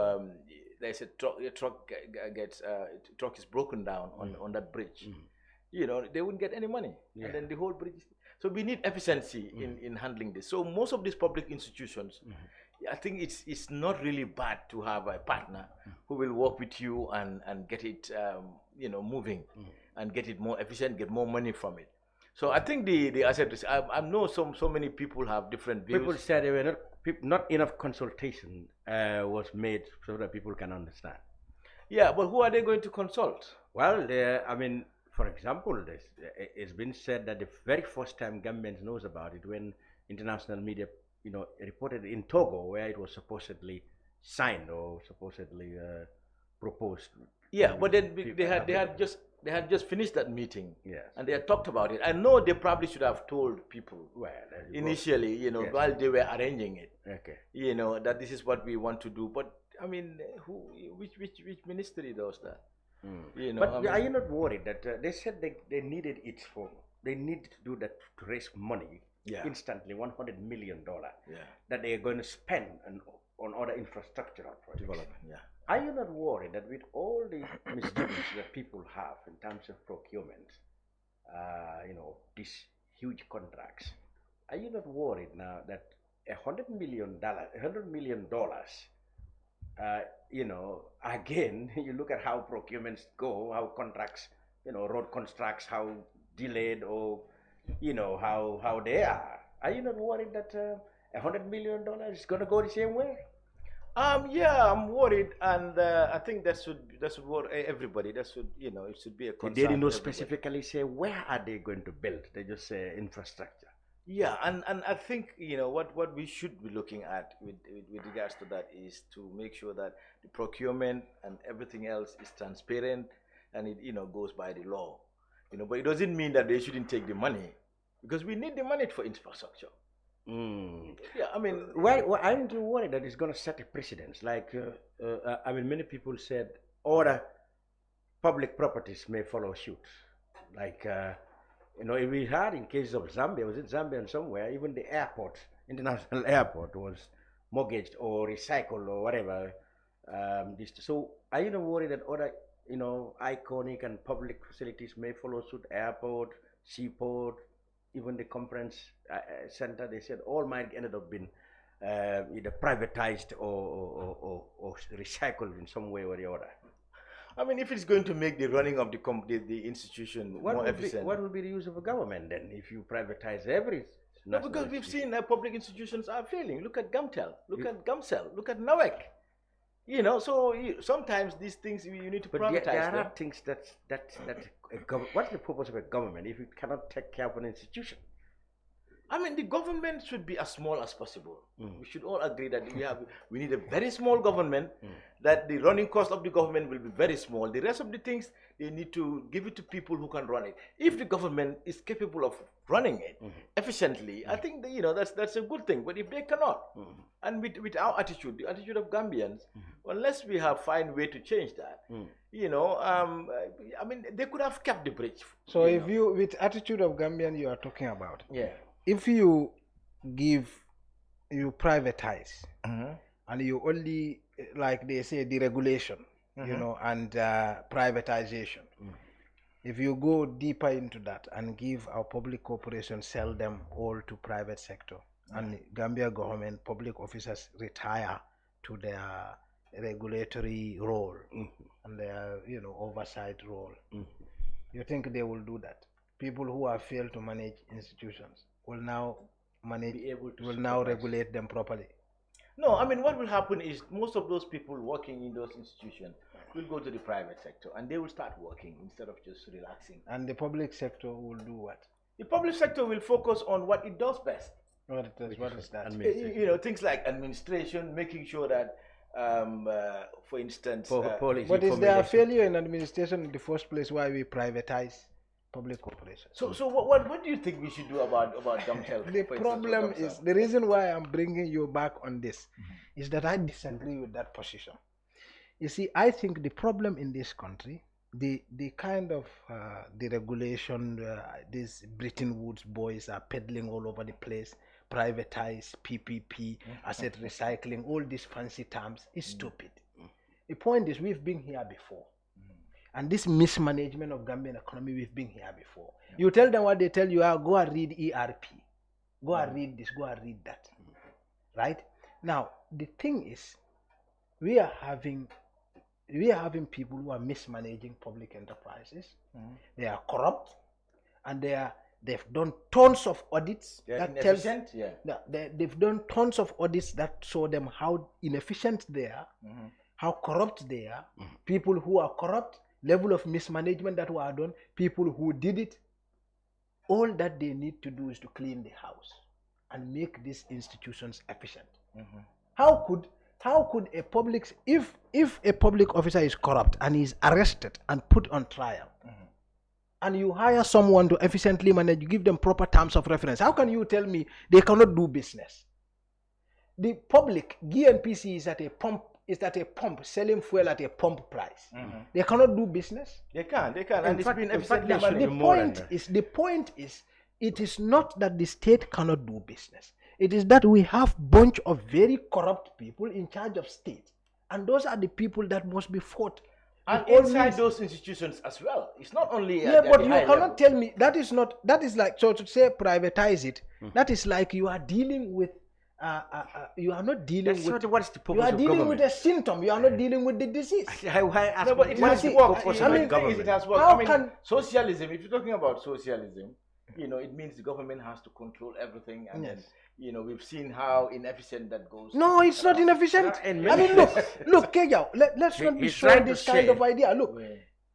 there's a truck is broken down on that bridge. You know, they wouldn't get any money, and then the whole bridge. So we need efficiency in handling this. So most of these public institutions, I think it's not really bad to have a partner who will work with you and get it, you know, moving and get it more efficient, get more money from it. So I think the asset is, I know so many people have different views. People said there were not enough consultation was made so that people can understand. Yeah, but who are they going to consult? Well, I mean, for example, it's been said that the very first time Gambians knows about it when international media, you know, reported in Togo, where it was supposedly signed or supposedly proposed. Yeah, but then they had just finished that meeting. Yes. And they had talked about it. I know they probably should have told people initially, you know, while they were arranging it. Okay. You know, that this is what we want to do. But I mean, which ministry does that? You know, but are you not worried that they said they needed it they need to do that to raise money instantly, $100 million that they are going to spend on other infrastructural projects? Development, Are you not worried that with all the misgivings that people have in terms of procurement, you know, these huge contracts, are you not worried now that $100 million, you know, again, you look at how procurements go, how contracts, you know, road contracts, how delayed or, you know, how they are. Are you not worried that $100 million is going to go the same way? Yeah, I'm worried, and I think that should worry everybody. That should, you know, it should be a concern. They didn't specifically say where are they going to build. They just say infrastructure. Yeah, and I think, you know, what we should be looking at with regards to that is to make sure that the procurement and everything else is transparent and it, you know, goes by the law. You know, but it doesn't mean that they shouldn't take the money, because we need the money for infrastructure. Yeah, I mean, why aren't you worried that it's going to set a precedence? Like, I mean, many people said other public properties may follow suit. Like, you know, we had in cases of Zambia, was it Zambia and somewhere, even the airport, international airport was mortgaged or recycled or whatever. So are you not worried that other, you know, iconic and public facilities may follow suit, airport, seaport, even the conference center, they said all might ended up being either privatized or recycled in some way or the other. I mean, if it's going to make the running of the institution more efficient. What would be the use of a government then if you privatize everything? No, because we've seen public institutions are failing. Look at Gumtel, look at Gumcell, look at NAWEC. You know, so sometimes these things you need to privatize. There are things what's the purpose of a government if it cannot take care of an institution? I mean, the government should be as small as possible. We should all agree that we need a very small government, that the running cost of the government will be very small. The rest of the things, they need to give it to people who can run it. If the government is capable of running it efficiently, I think that, that's a good thing. But if they cannot, and with our attitude, the attitude of Gambians, unless we have find way to change that, I mean, they could have kept the bridge. So if you, with attitude of Gambian you are talking about, yeah. If you privatize and you only, like they say, deregulation, and privatization, if you go deeper into that and give our public corporations, sell them all to private sector, and Gambia government public officers retire to their regulatory role and their oversight role, you think they will do that? People who have failed to manage institutions will now regulate them properly. No, I mean, what will happen is most of those people working in those institutions will go to the private sector and they will start working instead of just relaxing. And the public sector will do what? The public sector will focus on what it does best. What is that? Things like administration, making sure that, for instance, but is there a failure in administration in the first place why we privatize public corporations? So what do you think we should do about gum health? The problem is, the reason why I'm bringing you back on this is that I disagree with that position. You see, I think the problem in this country, the kind of the regulation these Bretton Woods boys are peddling all over the place, privatize, PPP, asset recycling, all these fancy terms is stupid. The point is, we've been here before. And this mismanagement of Gambian economy, we've been here before. You tell them what they tell you, go and read ERP. Go and read this, go and read that. Right? Now, the thing is, we are having people who are mismanaging public enterprises. They are corrupt, and they've done tons of audits that tells they've done tons of audits that show them how inefficient they are, how corrupt they are, people who are corrupt, level of mismanagement that were done, people who did it. All that they need to do is to clean the house and make these institutions efficient. How could a public, if a public officer is corrupt and is arrested and put on trial, and you hire someone to efficiently manage, you give them proper terms of reference, how can you tell me they cannot do business? The public, GNPC is at a pump, selling fuel at a pump price. They cannot do business. They can. And the point is, it is not that the state cannot do business. It is that we have bunch of very corrupt people in charge of state, and those are the people that must be fought. And inside those institutions as well. It's not only but you cannot tell me that is like, so to say privatize it. That is like you are dealing with. You are not dealing with. What's the purpose you are of dealing government? with a symptom. You are not dealing with the disease. But it has worked. It has worked. Socialism. If you're talking about socialism, it means the government has to control everything, and then we've seen how inefficient that goes. No, it's not inefficient. I mean, look, Kejau. Let's not be showing this kind of idea. Look,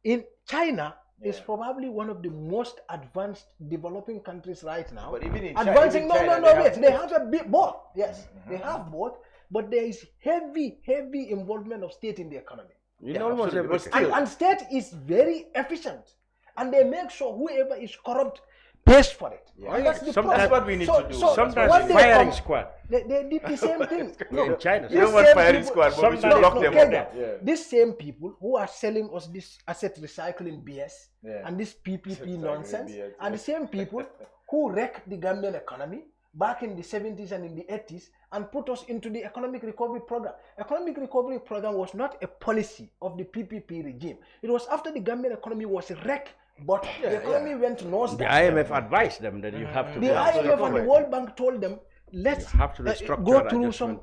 in China. Is probably one of the most advanced developing countries right now. But even in advancing, China, yes, they have a bit both. Yes, they have both, but there is heavy involvement of state in the economy. And state is very efficient, and they make sure whoever is corrupt pays for it. That's what we need to do. Sometimes firing squad. They did the same thing. In China. You don't want firing squad, but we should lock them up. These same people who are selling us this asset recycling BS and this PPP nonsense are the same people who wrecked the Gambian economy back in the 70s and in the 80s and put us into the economic recovery program. Economic recovery program was not a policy of the PPP regime. It was after the Gambian economy was wrecked but the economy went north. The IMF advised them that you have to. The IMF and the World Bank told them, let's go through some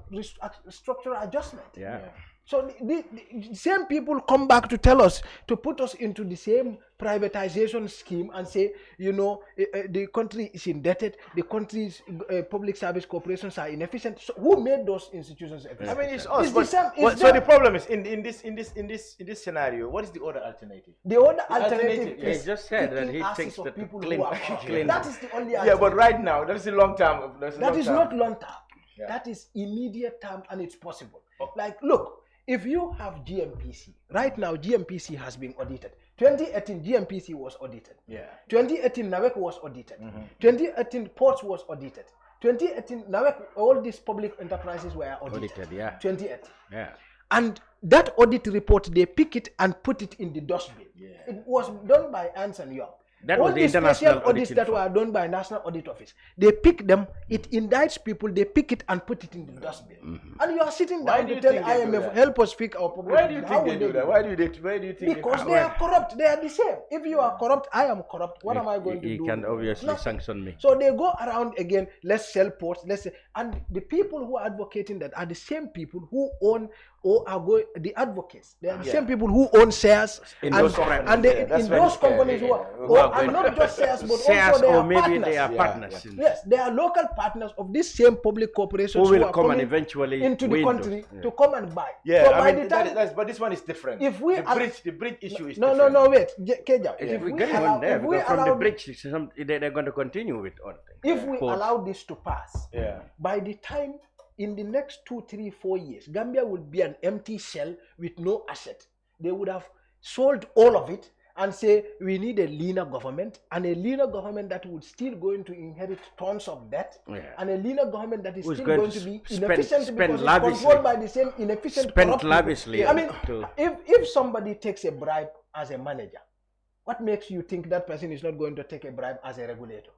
structural adjustment. Yeah. So the same people come back to tell us, to put us into the same privatization scheme and say, you know, the country is indebted, the country's public service corporations are inefficient. So who made those institutions efficient? I mean, it's us. It's so the problem is in this scenario, what is the other alternative? The other alternative is he just said that he thinks that that is the only alternative. Yeah, but right now that is the long term. That is not long term. Yeah. That is immediate term, and it's possible. Like, look. If you have GMPC, right now GMPC has been audited. 2018 GMPC was audited. Yeah. 2018 NAWEC was audited. 2018 Ports was audited. 2018 NAWEC, all these public enterprises were audited. Yeah. 2018. Yeah. And that audit report, they pick it and put it in the dustbin. Yeah. It was done by Ernst & Young. That all was the the international special audits that were done by National Audit Office, they pick them, it indicts people, they pick it and put it in the dustbin. And you are sitting down to tell IMF, help us fix our problem. Why do you think they do that? Why do you think? Because they are corrupt. They are the same. If you are corrupt, I am corrupt. What am I going to do? He can obviously sanction me. So they go around again, let's sell ports, let's say, and the people who are advocating that are the same people who own or are going, the advocates. They are the same people who own shares in and those companies who are, and not just shares, but also they are maybe partners. They are partners. Yes, they are local partners of these same public corporations who will are come and eventually into the country to come and buy. Yeah, so I mean, but this one is different. If we the bridge issue is different. No, wait, Kejau. If we allow, there, because from the bridge, they're going to continue with all things. If we allow this to pass, by the time in the next 2, 3, 4 years, Gambia will be an empty shell with no asset. They would have sold all of it and say we need a leaner government, and a leaner government that would still going to inherit tons of debt, and a leaner government that is still going to be inefficient because it's controlled by the same inefficient corrupt lavishly. I mean, if somebody takes a bribe as a manager, what makes you think that person is not going to take a bribe as a regulator?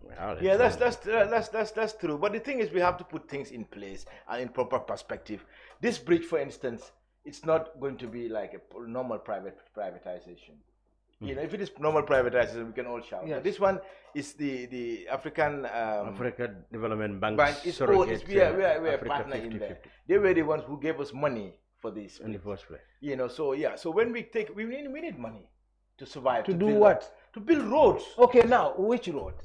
Well, yeah, that's true. But the thing is, we have to put things in place and in proper perspective. This bridge, for instance, it's not going to be like a normal privatization. You know, if it is normal privatization, we can all shout. Yes. But this one is the African Africa Development Bank. We are a partner in there. They were the ones who gave us money for this in the first place. You know, so yeah. So when we take, we need money to survive. To do what? To build roads. Okay, now which road?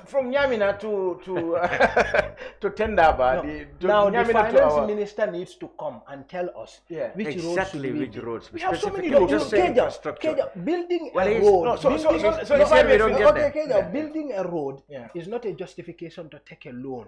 From Nyamina to Tendaba. Now the finance minister needs to come and tell us which roads. We have so many roads. Building a road. Building a road is not a justification to take a loan.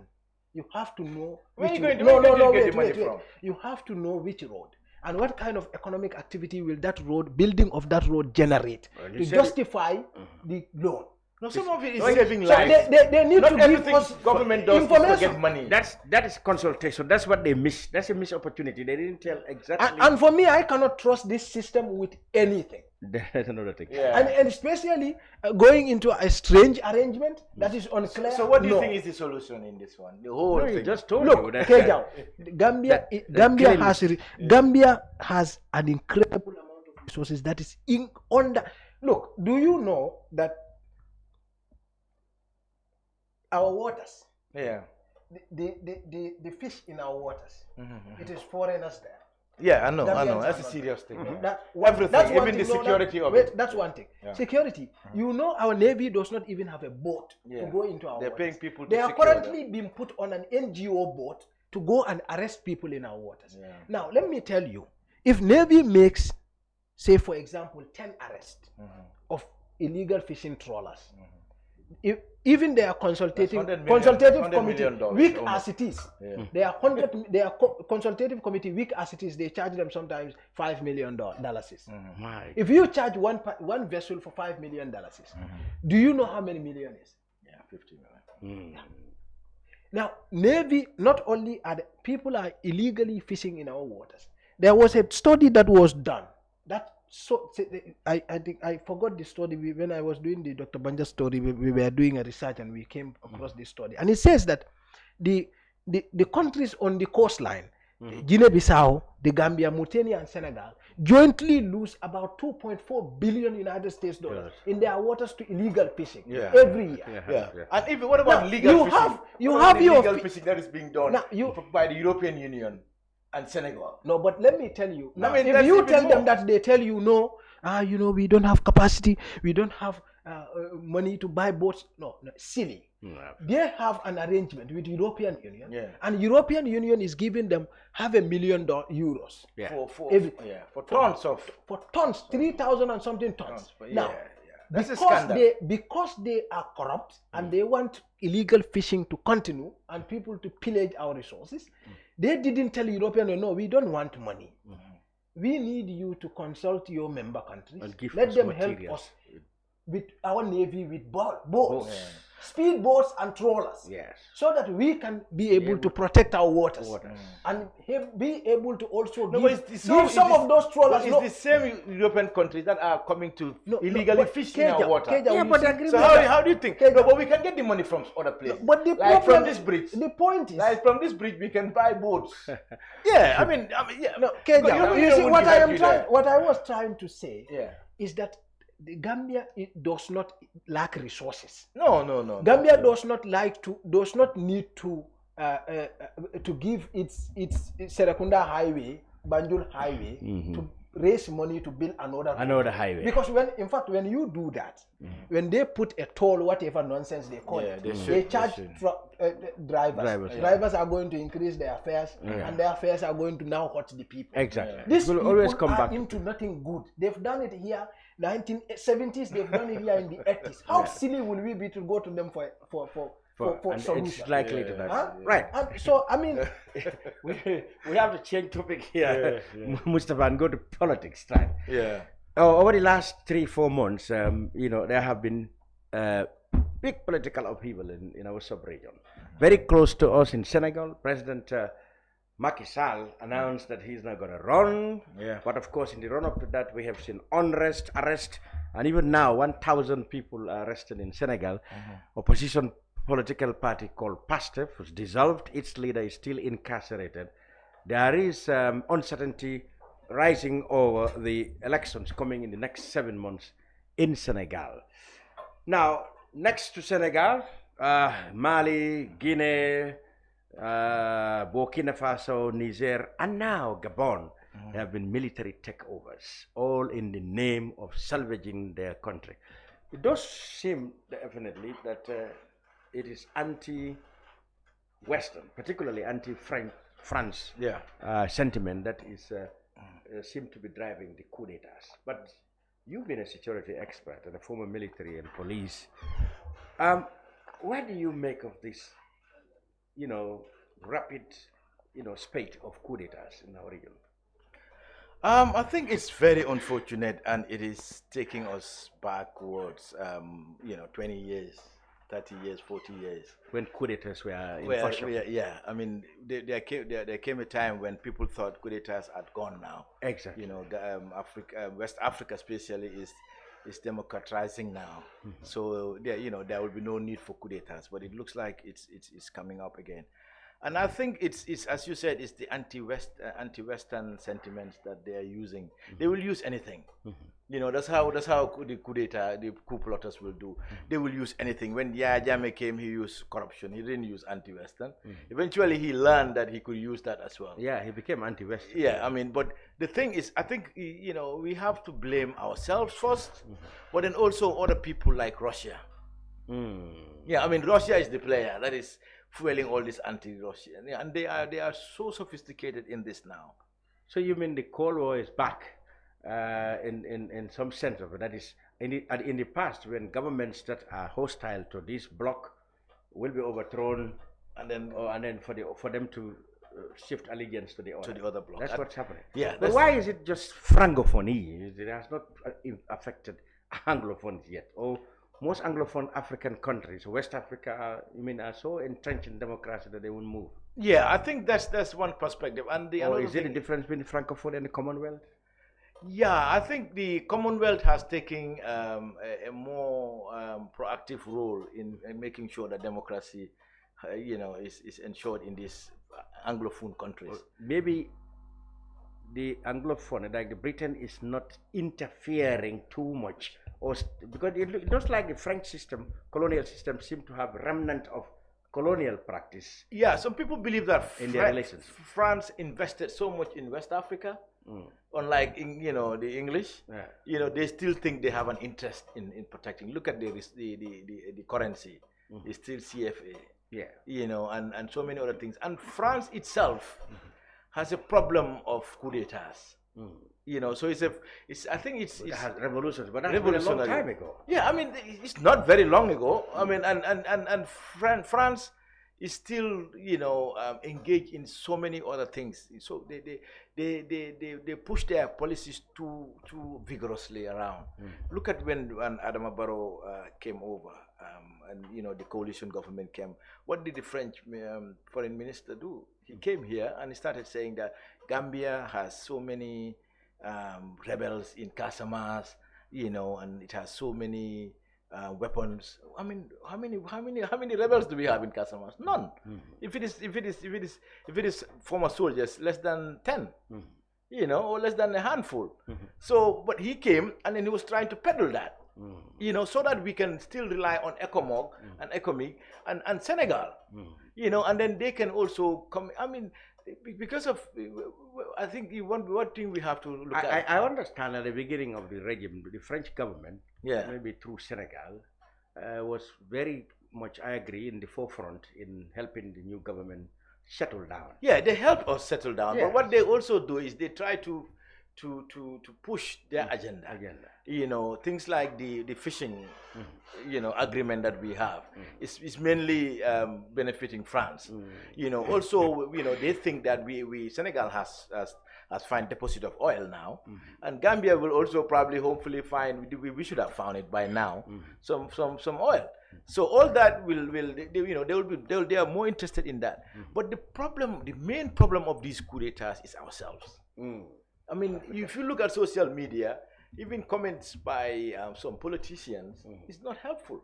You have to know which road. Wait. You have to know which road. And what kind of economic activity will that road, building of that road generate to justify the loan? No, some of it is saving lives. They need not to everything give us government does information. Is to get money. That is consultation. That's what they miss. That's a missed opportunity. They didn't tell exactly. And for me, I cannot trust this system with anything. That's another thing. Yeah. And especially going into a strange arrangement that is unclear. So what do you think is the solution in this one? The whole thing. Just told Look, you that. Kejau, Gambia has an incredible amount of resources that is Look, do you know that our waters, the fish in our waters, it is foreigners there. Yeah, I know. That's a serious thing. Everything, even the security of it. That's one thing. Yeah. Security. You know, our Navy does not even have a boat to go into our waters. They're paying people to They are currently being put on an NGO boat to go and arrest people in our waters. Yeah. Now, let me tell you, if Navy makes, say, for example, 10 arrests of illegal fishing trawlers, if even their consultative committee, weak as it is, their consultative committee, weak as it is, they charge them sometimes $5 million. If you charge one vessel for $5 million, do you know how many million is? Yeah, 50 million. Now, Navy, not only are people are illegally fishing in our waters. There was a study that was done. I think I forgot the story when I was doing the Dr. Banja story. We were doing a research and we came across this story, and it says that the countries on the coastline, Guinea-Bissau, the Gambia, Mauritania, and Senegal, jointly lose about 2.4 billion United States dollars in their waters to illegal fishing every year. And even what about legal fishing? You have your legal fishing that is being done by the European Union and Senegal. No, but let me tell you. Now, I mean, if you tell them that, they tell you no. You know, we don't have capacity. We don't have money to buy boats. No, silly. They have an arrangement with European Union, and European Union is giving them €500,000 for tons of 3,000 and something tons. Now, that's because they are corrupt and they want illegal fishing to continue and people to pillage our resources, they didn't tell European Union, no, we don't want money. We need you to consult your member countries. Let them help us with our navy with boats, speed boats and trawlers, so that we can be able to protect our waters and be able to also give some of those trawlers. It's the same European countries that are coming to illegally fish in our water. So how do you think? No, but we can get the money from other places. But the like from this bridge. The point is, like from this bridge, we can buy boats. I mean, no, Kejau, you see, what I was trying to say is that the Gambia does not lack resources. No. Gambia does not need to give its Serekunda Highway, Banjul Highway, to raise money to build another highway. Because when you do that, when they put a toll, whatever nonsense they call it, they charge drivers. Drivers are going to increase their fares, and their fares are going to now hurt the people. Exactly. These will people always come are back into nothing good. They've done it here 1970s, they've done it here in the 80s. How silly will we be to go to them for solution? It's likely to that. Right. So, I mean, we have to change topic here, Mustapha, and go to politics. Right? Over the last 3-4 months, there have been big political upheaval in our sub-region. Very close to us in Senegal, President Macky Sall announced that he's not going to run. But of course, in the run-up to that, we have seen unrest, arrest, and even now 1,000 people are arrested in Senegal. Opposition political party called PASTEF was dissolved. Its leader is still incarcerated. There is uncertainty rising over the elections coming in the next 7 months in Senegal. Now, next to Senegal, Mali, Guinea, Burkina Faso, Niger, and now Gabon, there have been military takeovers, all in the name of salvaging their country. It does seem definitely that it is anti-Western, particularly anti-France sentiment that is seem to be driving the coup d'etats. But you've been a security expert and a former military and police. What do you make of this, rapid, spate of coup d'etats in our region? I think it's very unfortunate, and it is taking us backwards, 20 years, 30 years, 40 years. When coup d'etats were in fashion. I mean, there came a time when people thought coup d'etats had gone now. Exactly. West Africa especially is democratizing now. So there will be no need for coup d'etats, but it looks like it's coming up again. And I think it's as you said, it's the anti-Western sentiments that they are using. They will use anything. That's how the coup d'etat, the coup plotters will do. They will use anything. When Yahya Jammeh came, he used corruption. He didn't use anti-Western. Eventually, he learned that he could use that as well. Yeah, he became anti-Western. Yeah, I mean, but the thing is, I think we have to blame ourselves first, but then also other people like Russia. Yeah, I mean, Russia is the player that is fueling all this anti-Russia, and they are so sophisticated in this now. So you mean the Cold War is back in some sense of it? That is, in the past, when governments that are hostile to this bloc will be overthrown, and then for them to shift allegiance to the other bloc. That's what's happening. Yeah. But why is it just Francophonie? It has not affected Anglophones yet. Or most Anglophone African countries, West Africa, are so entrenched in democracy that they won't move. Yeah, I think that's one perspective. And is it the difference between Francophone and the Commonwealth? Yeah, I think the Commonwealth has taken a more proactive role in making sure that democracy, is ensured in these Anglophone countries. Maybe the Anglophone, like the Britain, is not interfering too much, because it looks like the French system, colonial system, seem to have remnant of colonial practice. Yeah, some people believe that in their relations. France invested so much in West Africa, unlike the English. Yeah. They still think they have an interest in protecting. Look at the currency. It's still CFA. Yeah. And so many other things. And France itself has a problem of coup d'etats. So I think it's has revolutions, but that's been a long time ago. Yeah, I mean, it's not very long ago. I mean, and France is still engaged in so many other things. So they push their policies too vigorously around. Look at when Adama Barrow came over, and the coalition government came. What did the French foreign minister do? He came here and he started saying that Gambia has so many rebels in Casamance, and it has so many weapons. I mean, how many rebels do we have in Casamance? None. If it is former soldiers, less than 10, or less than a handful. So, but he came and then he was trying to peddle that, so that we can still rely on ECOMOG and ECOMIG and Senegal, and then they can also come. I mean, because of, I think one thing we have to look at. I understand at the beginning of the regime, the French government, maybe through Senegal, was very much, I agree, in the forefront in helping the new government settle down. Yeah, they help us settle down. Yes. But what they also do is they try to push their agenda. Things like the fishing, agreement that we have is mainly benefiting France. Also, they think that we Senegal has found deposit of oil now, and Gambia will also probably, hopefully, find. We should have found it by now. Some oil. So all that they are more interested in that. But the main problem of these coup d'etats is ourselves. I mean, if you look at social media, even comments by some politicians, it's not helpful.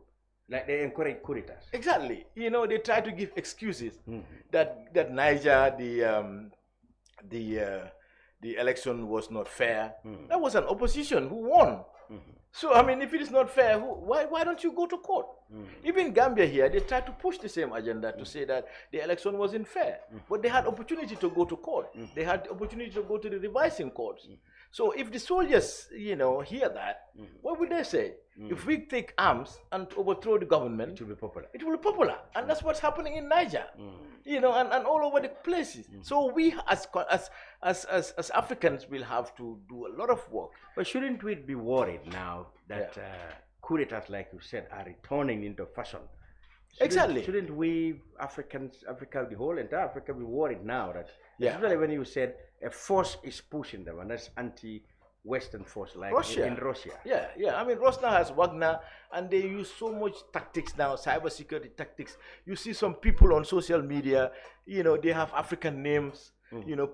Like they encourage coup d'etats. Exactly. They try to give excuses that Niger, the election was not fair. That was an opposition who won. So, I mean, if it is not fair, why don't you go to court? Even Gambia here, they try to push the same agenda to say that the election wasn't fair. But they had opportunity to go to court. They had opportunity to go to the revising courts. So if the soldiers, hear that, what would they say? If we take arms and overthrow the government, it will be popular. It will be popular. And that's what's happening in Niger, and all over the places. So we as Africans will have to do a lot of work. But shouldn't we be worried now that coup d'etats, like you said, are returning into fashion? Exactly. Shouldn't we Africans, the whole entire Africa, be worried now that, especially when you said a force is pushing them, and that's anti-Western force like Russia. In Russia. Yeah. I mean, Russia has Wagner, and they use so much tactics now, cybersecurity tactics. You see some people on social media, they have African names,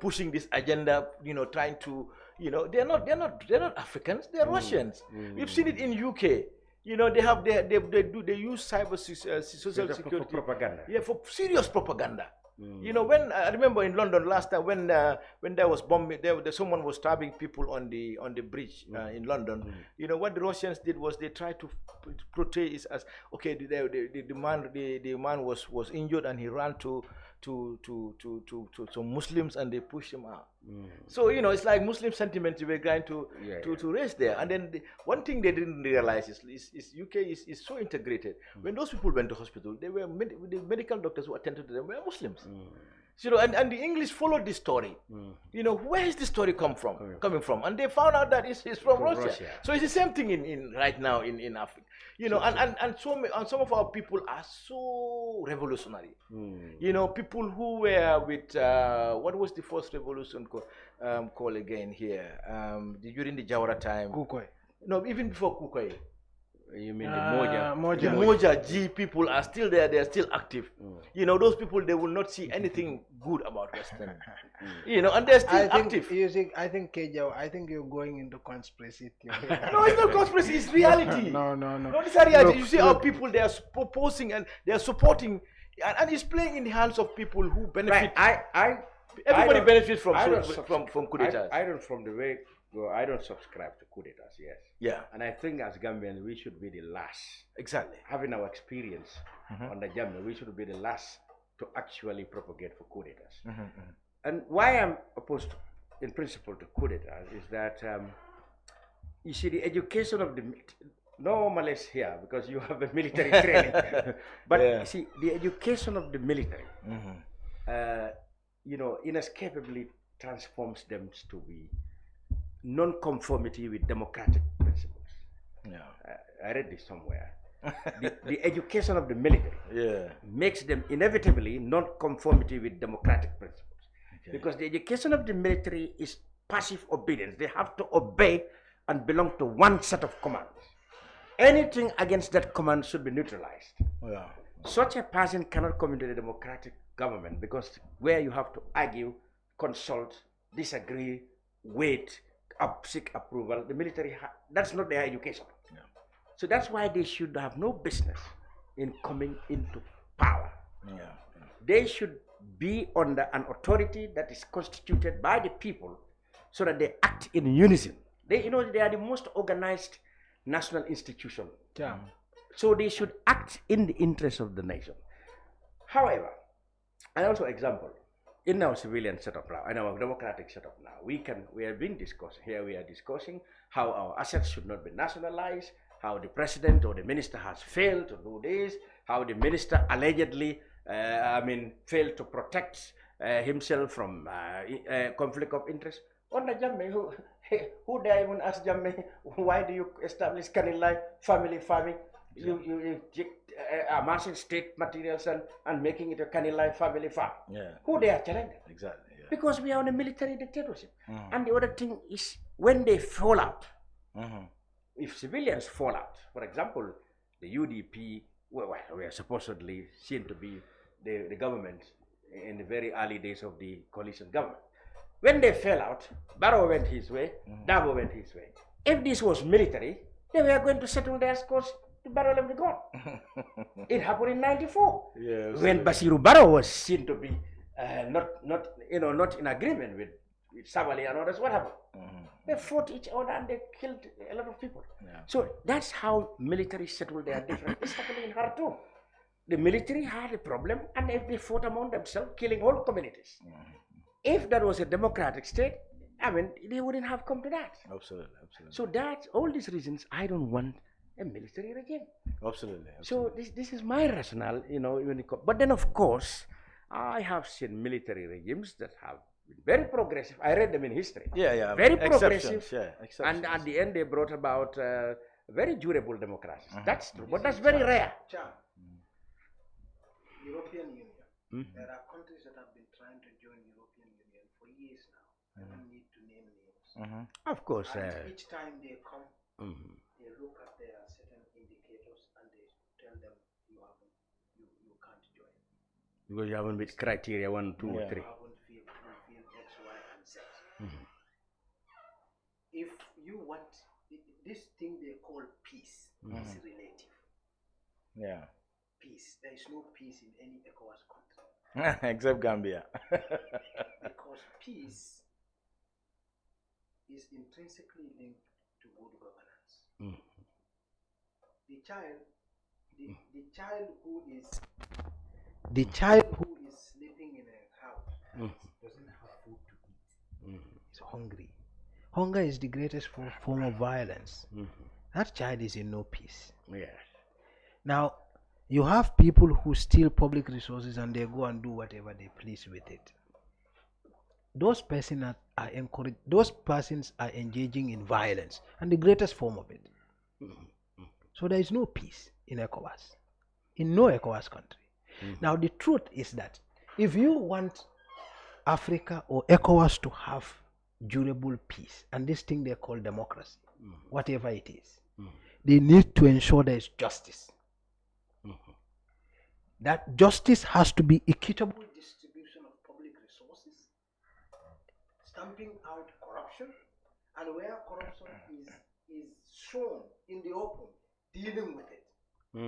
pushing this agenda, trying to, they're not Africans, they're Russians. We've seen it in UK. They use social security propaganda. Yeah, for serious propaganda. When I remember in London last time when there was bombing, someone was stabbing people on the bridge in London. What the Russians did was they tried to portray it as okay. The man was injured and he ran to some Muslims and they pushed him out. So it's like Muslim sentiment we were going to raise there. And then one thing they didn't realize is UK is so integrated. When those people went to hospital, the medical doctors who attended to them were Muslims. And the English followed this story. Where is this story coming from? And they found out that it's from Russia. So it's the same thing in right now in Africa. And some of our people are so revolutionary. People who were with what was the first revolution called again here? During the Jawara time. Kukoi. No, even before Kukoi. You mean the Moja? The Moja G people are still there. They are still active. Those people, they will not see anything good about Western. And they're still active. I think Kejau, I think you're going into conspiracy theory. No, it's not conspiracy. It's reality. No. No, it's a reality. You see our people, they are proposing and they are supporting, and it's playing in the hands of people who benefit. Right. I Everybody benefits from I don't coup d'etats. I don't from the way. Well, I don't subscribe to coup d'etats. Yes. Yeah. And I think as Gambians we should be the last. Exactly. Having our experience on the Gambia, we should be the last to actually propagate for coup d'etats. And why I'm opposed, in principle, to coup d'etats is that you see the education of the no malice here because you have a military training, but you see the education of the military, you know, inescapably transforms them to be non-conformity with democratic principles. Yeah, I read this somewhere. the education of the military makes them inevitably non-conformity with democratic principles. Because the education of the military is passive obedience. They have to obey and belong to one set of commands. Anything against that command should be neutralized. Such a person cannot come into the democratic government because where you have to argue, consult, disagree, wait, seek approval, the military, that's not their education. So that's why they should have no business in coming into power. They should be under an authority that is constituted by the people so that they act in unison. They, you know, they are the most organized national institution. So they should act in the interest of the nation. However, and also example, in our civilian setup now, in our democratic setup now, we have been discussing, here we are discussing how our assets should not be nationalized, how the president or the minister has failed to do this, how the minister allegedly, failed to protect himself from conflict of interest. On the Jammeh, who dare even ask Jammeh, why do you establish Kanilai family farming? You amassing state materials and making it a Kanilai family farm. Who dare challenge that? Exactly. Because we are on a military dictatorship. And the other thing is when they fall out, if civilians fall out, for example, the UDP, we are supposedly seen to be the government in the very early days of the coalition government. When they fell out, Barrow went his way, Darboe went his way. If this was military, they were going to settle their scores to Barrow left the gone. It happened in '94. When Basiru Barrow was seen to be not in agreement with Savali and others, what happened? They fought each other and they killed a lot of people. So that's how military settled their difference. It's happening in Khartoum. The military had a problem and if they fought among themselves, killing whole communities. If that was a democratic state, I mean, they wouldn't have come to that. Absolutely. So that's all these reasons I don't want a military regime. Absolutely. So this is my rationale, you know. But then of course, I have seen military regimes that have been very progressive. I read them in history. Very progressive. And at the end, they brought about very durable democracies. That's true, but that's very rare. European Union. There are countries that have been trying to join European Union for years now. I don't need to name names. Of course. And each time they come, they look at their certain indicators and they tell them you can't join. Because you haven't met criteria 1, 2, or 3. You haven't fulfilled X, Y, and Z. If you want this thing they call peace is relative. Peace. There is no peace in any ECOWAS country. Except Gambia. Because peace is intrinsically linked to good governance. The child who is sleeping in a house doesn't have food to eat. He's hungry. Hunger is the greatest form of violence. That child is in no peace. Now, you have people who steal public resources and they go and do whatever they please with it. Those persons are encouraged. Those persons are engaging in violence, and the greatest form of it. So there is no peace in ECOWAS, in no ECOWAS country. Now the truth is that if you want Africa or ECOWAS to have durable peace, and this thing they call democracy, whatever it is, they need to ensure there is justice. That justice has to be equitable distribution of public resources, stamping out corruption, and where corruption is shown in the open, dealing with it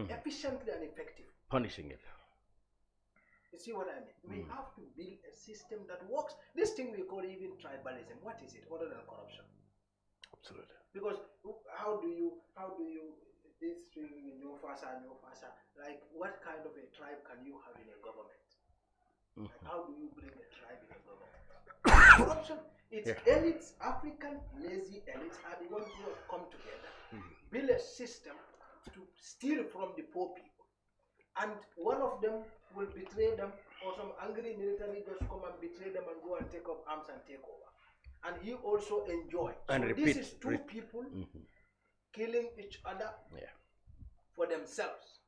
efficiently and effectively. Punishing it. You see what I mean? We have to build a system that works. This thing we call even tribalism, what is it other than corruption? Absolutely. Because how do you this thing like what kind of a tribe can you have in a government? Like how do you bring a tribe in a government? Corruption. It's elites, African lazy elites are the ones who have come together, build a system to steal from the poor people. And one of them will betray them, or some angry military just come and betray them and go and take up arms and take over. And he also enjoy. And so repeat, this is two people killing each other for themselves.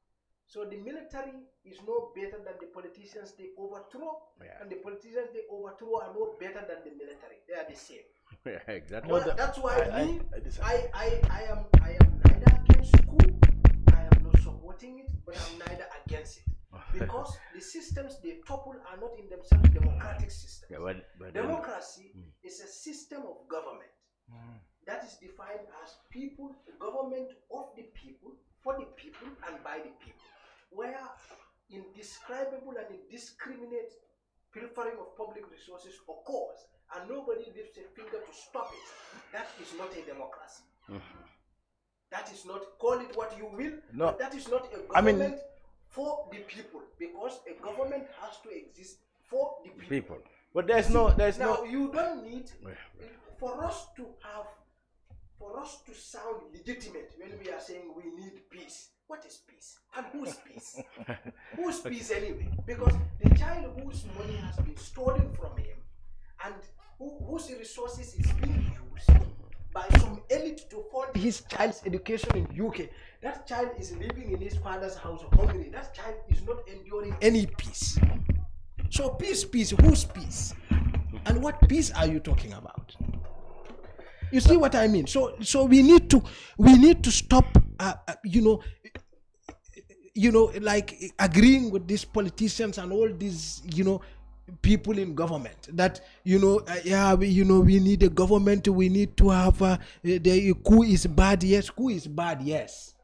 So the military is no better than the politicians they overthrow, and the politicians they overthrow are no better than the military. They are the same. Yeah, exactly. Well, that's why I am neither against coup. I am not supporting it, but I'm neither against it. Because the systems they topple are not in themselves democratic systems. Yeah, but Democracy is a system of government that is defined as people, government of the people, for the people, and by the people. Where indescribable and indiscriminate pilfering of public resources occurs and nobody lifts a finger to stop it, that is not a democracy. That is not, call it what you will, but that is not a government for the people, because a government has to exist for the people. But there's no. You don't need, for us to sound legitimate when we are saying we need peace. What is peace? And whose peace? Whose peace anyway? Because the child whose money has been stolen from him and whose resources is being used by some elite to fund his child's education in UK, that child is living in his father's house hungry. That child is not enduring any peace. So peace, whose peace? And what peace are you talking about? You see what I mean? So we need to stop like agreeing with these politicians and all these people in government that we need a government, we need to have the coup is bad, yes,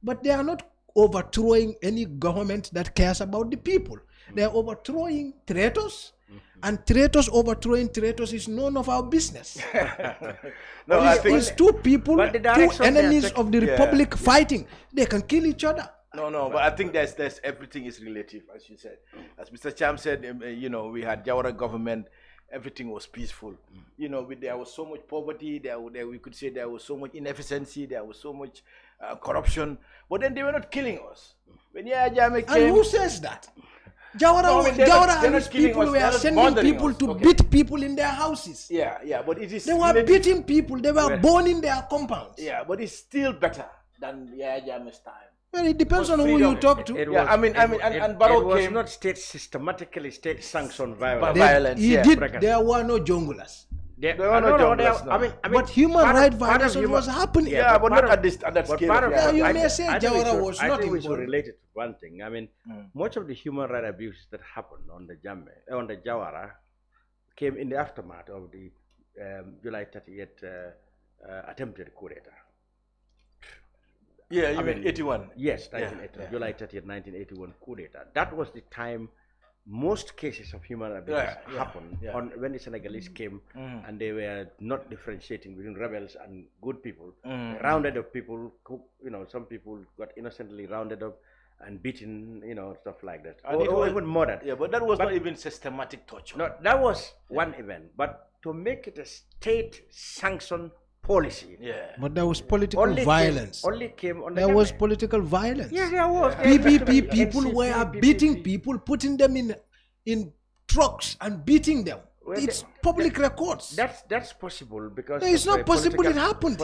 but they are not overthrowing any government that cares about the people. They are overthrowing traitors. And traitors overthrowing traitors is none of our business. No, I think it's two people, two enemies of the republic fighting. They can kill each other. No, but I think there's everything is relative, as you said. As Mr. Cham said, we had Jawara government, everything was peaceful. There was so much poverty, we could say there was so much inefficiency, there was so much corruption, but then they were not killing us. When Yahya Jammeh came, and who says that? Jawara and his people were sending people to beat people in their houses. Yeah, but it is. They were beating people. They were born in their compounds. Yeah, but it's still better than Yahya Jammeh's time. Well, it depends on who you talk to. It was not systematically state-sanctioned violence. There were no jungulars. There were no jungulars. But human rights violation was happening. Yeah, but not at that scale. You may say Jawara was not involved. I think it's related to one thing. Much of the human rights abuses that happened on the Jawara came in the aftermath of the July 30th attempted coup d'etat. Yeah, you mean 81? Yes, 1981. July 30th, 1981 coup d'etat. That was the time most cases of human abuse happened when the Senegalese came and they were not differentiating between rebels and good people. They rounded up people, some people got innocently rounded up and beaten, stuff like that. And it was even murdered. Yeah, but that was not even systematic torture. No, that was one event. But to make it a state-sanctioned policy. Yeah. But there was political violence. There was political violence. Yes, there was. PPP people were beating people, putting them in trucks and beating them. Well, it's public records. That's possible because it's not possible. It happened.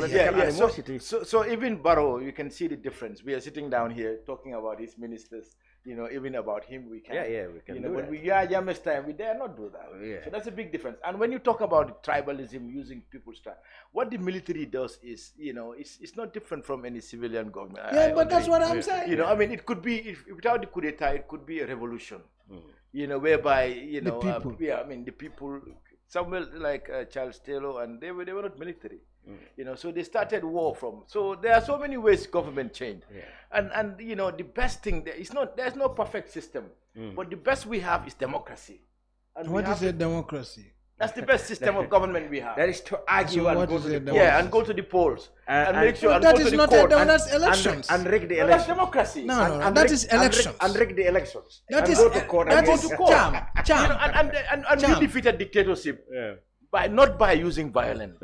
So even Barrow, you can see the difference. We are sitting down here talking about his ministers. Even about him, we can. We can. But we are Jammeh's time. We dare not do that. So that's a big difference. And when you talk about tribalism, using people's time, what the military does is, it's not different from any civilian government. Yeah, but that's what I'm saying. It could be without the coup d'etat, it could be a revolution. Whereby the people, somewhere like Charles Taylor, and they were not military. So they started war from. So there are so many ways government changed, and the best thing there's no perfect system, but the best we have is democracy. And what is a democracy? That's the best system of government we have. That is to argue So and what go is to the it? polls. Yeah, and go to the polls and make sure. And that go is to the not court that's elections. And rig the No, elections. that's democracy. No, that is elections. And rig the elections. That and is go to court that and is go to charm. You know, and we defeated dictatorship by not by using violence.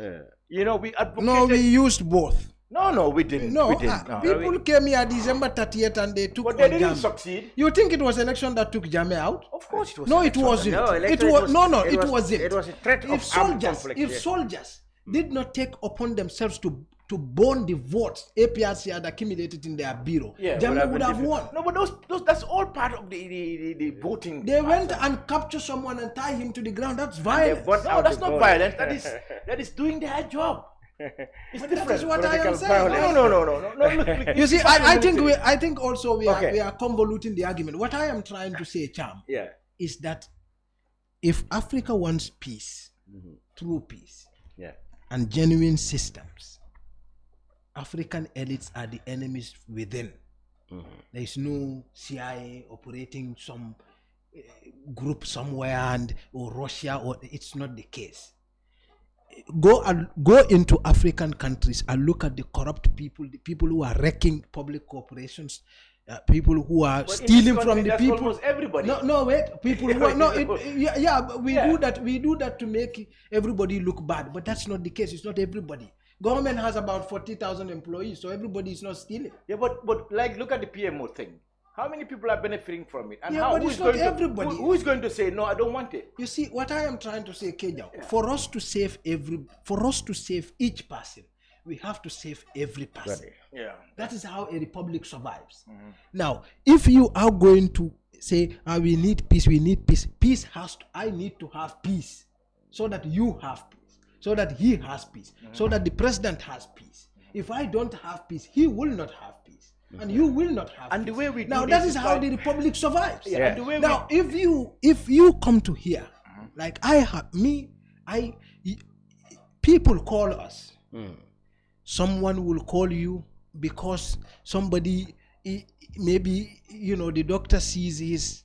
You know, we advocated. No, we used both. No, we didn't. No, we didn't. people came here December 30th and they took. But they didn't Jammeh. succeed. You think it was election that took Jammeh out? Of course it was. No, it wasn't. No, it was no, it wasn't. It was a threat of armed conflict. If soldiers did not take upon themselves to burn the votes APRC had accumulated in their bureau, Jammeh would have won. No, but those that's all part of the voting. They went and captured someone and tie him to the ground. That's violence. No, that's not violence. That is doing their job. It's different. That is what I am saying. No. Look, you see, I think also we are convoluting the argument. What I am trying to say, Cham, is that if Africa wants peace, true peace, and genuine systems, African elites are the enemies within. There is no CIA operating some group somewhere or Russia, or it's not the case. Go into African countries and look at the corrupt people, the people who are wrecking public corporations, people who are stealing from the people. Almost everybody. No, wait. People who are we do that to make everybody look bad, but that's not the case. It's not everybody. Government has about 40,000 employees, so everybody is not stealing. Yeah, but like look at the PMO thing. How many people are benefiting from it? And but it's not everybody. Who is going to say no? I don't want it. You see, what I am trying to say, Kejau, for us to save each person, we have to save every person. Yeah, that is how a republic survives. Now, if you are going to say, we need peace, I need to have peace, so that you have peace, so that he has peace, so that the president has peace. If I don't have peace, he will not have peace. And you will not have. And the way we do now, that is how the republic survives. Yeah. And the way now, if you come to here, like people call us. Someone will call you because somebody, maybe the doctor sees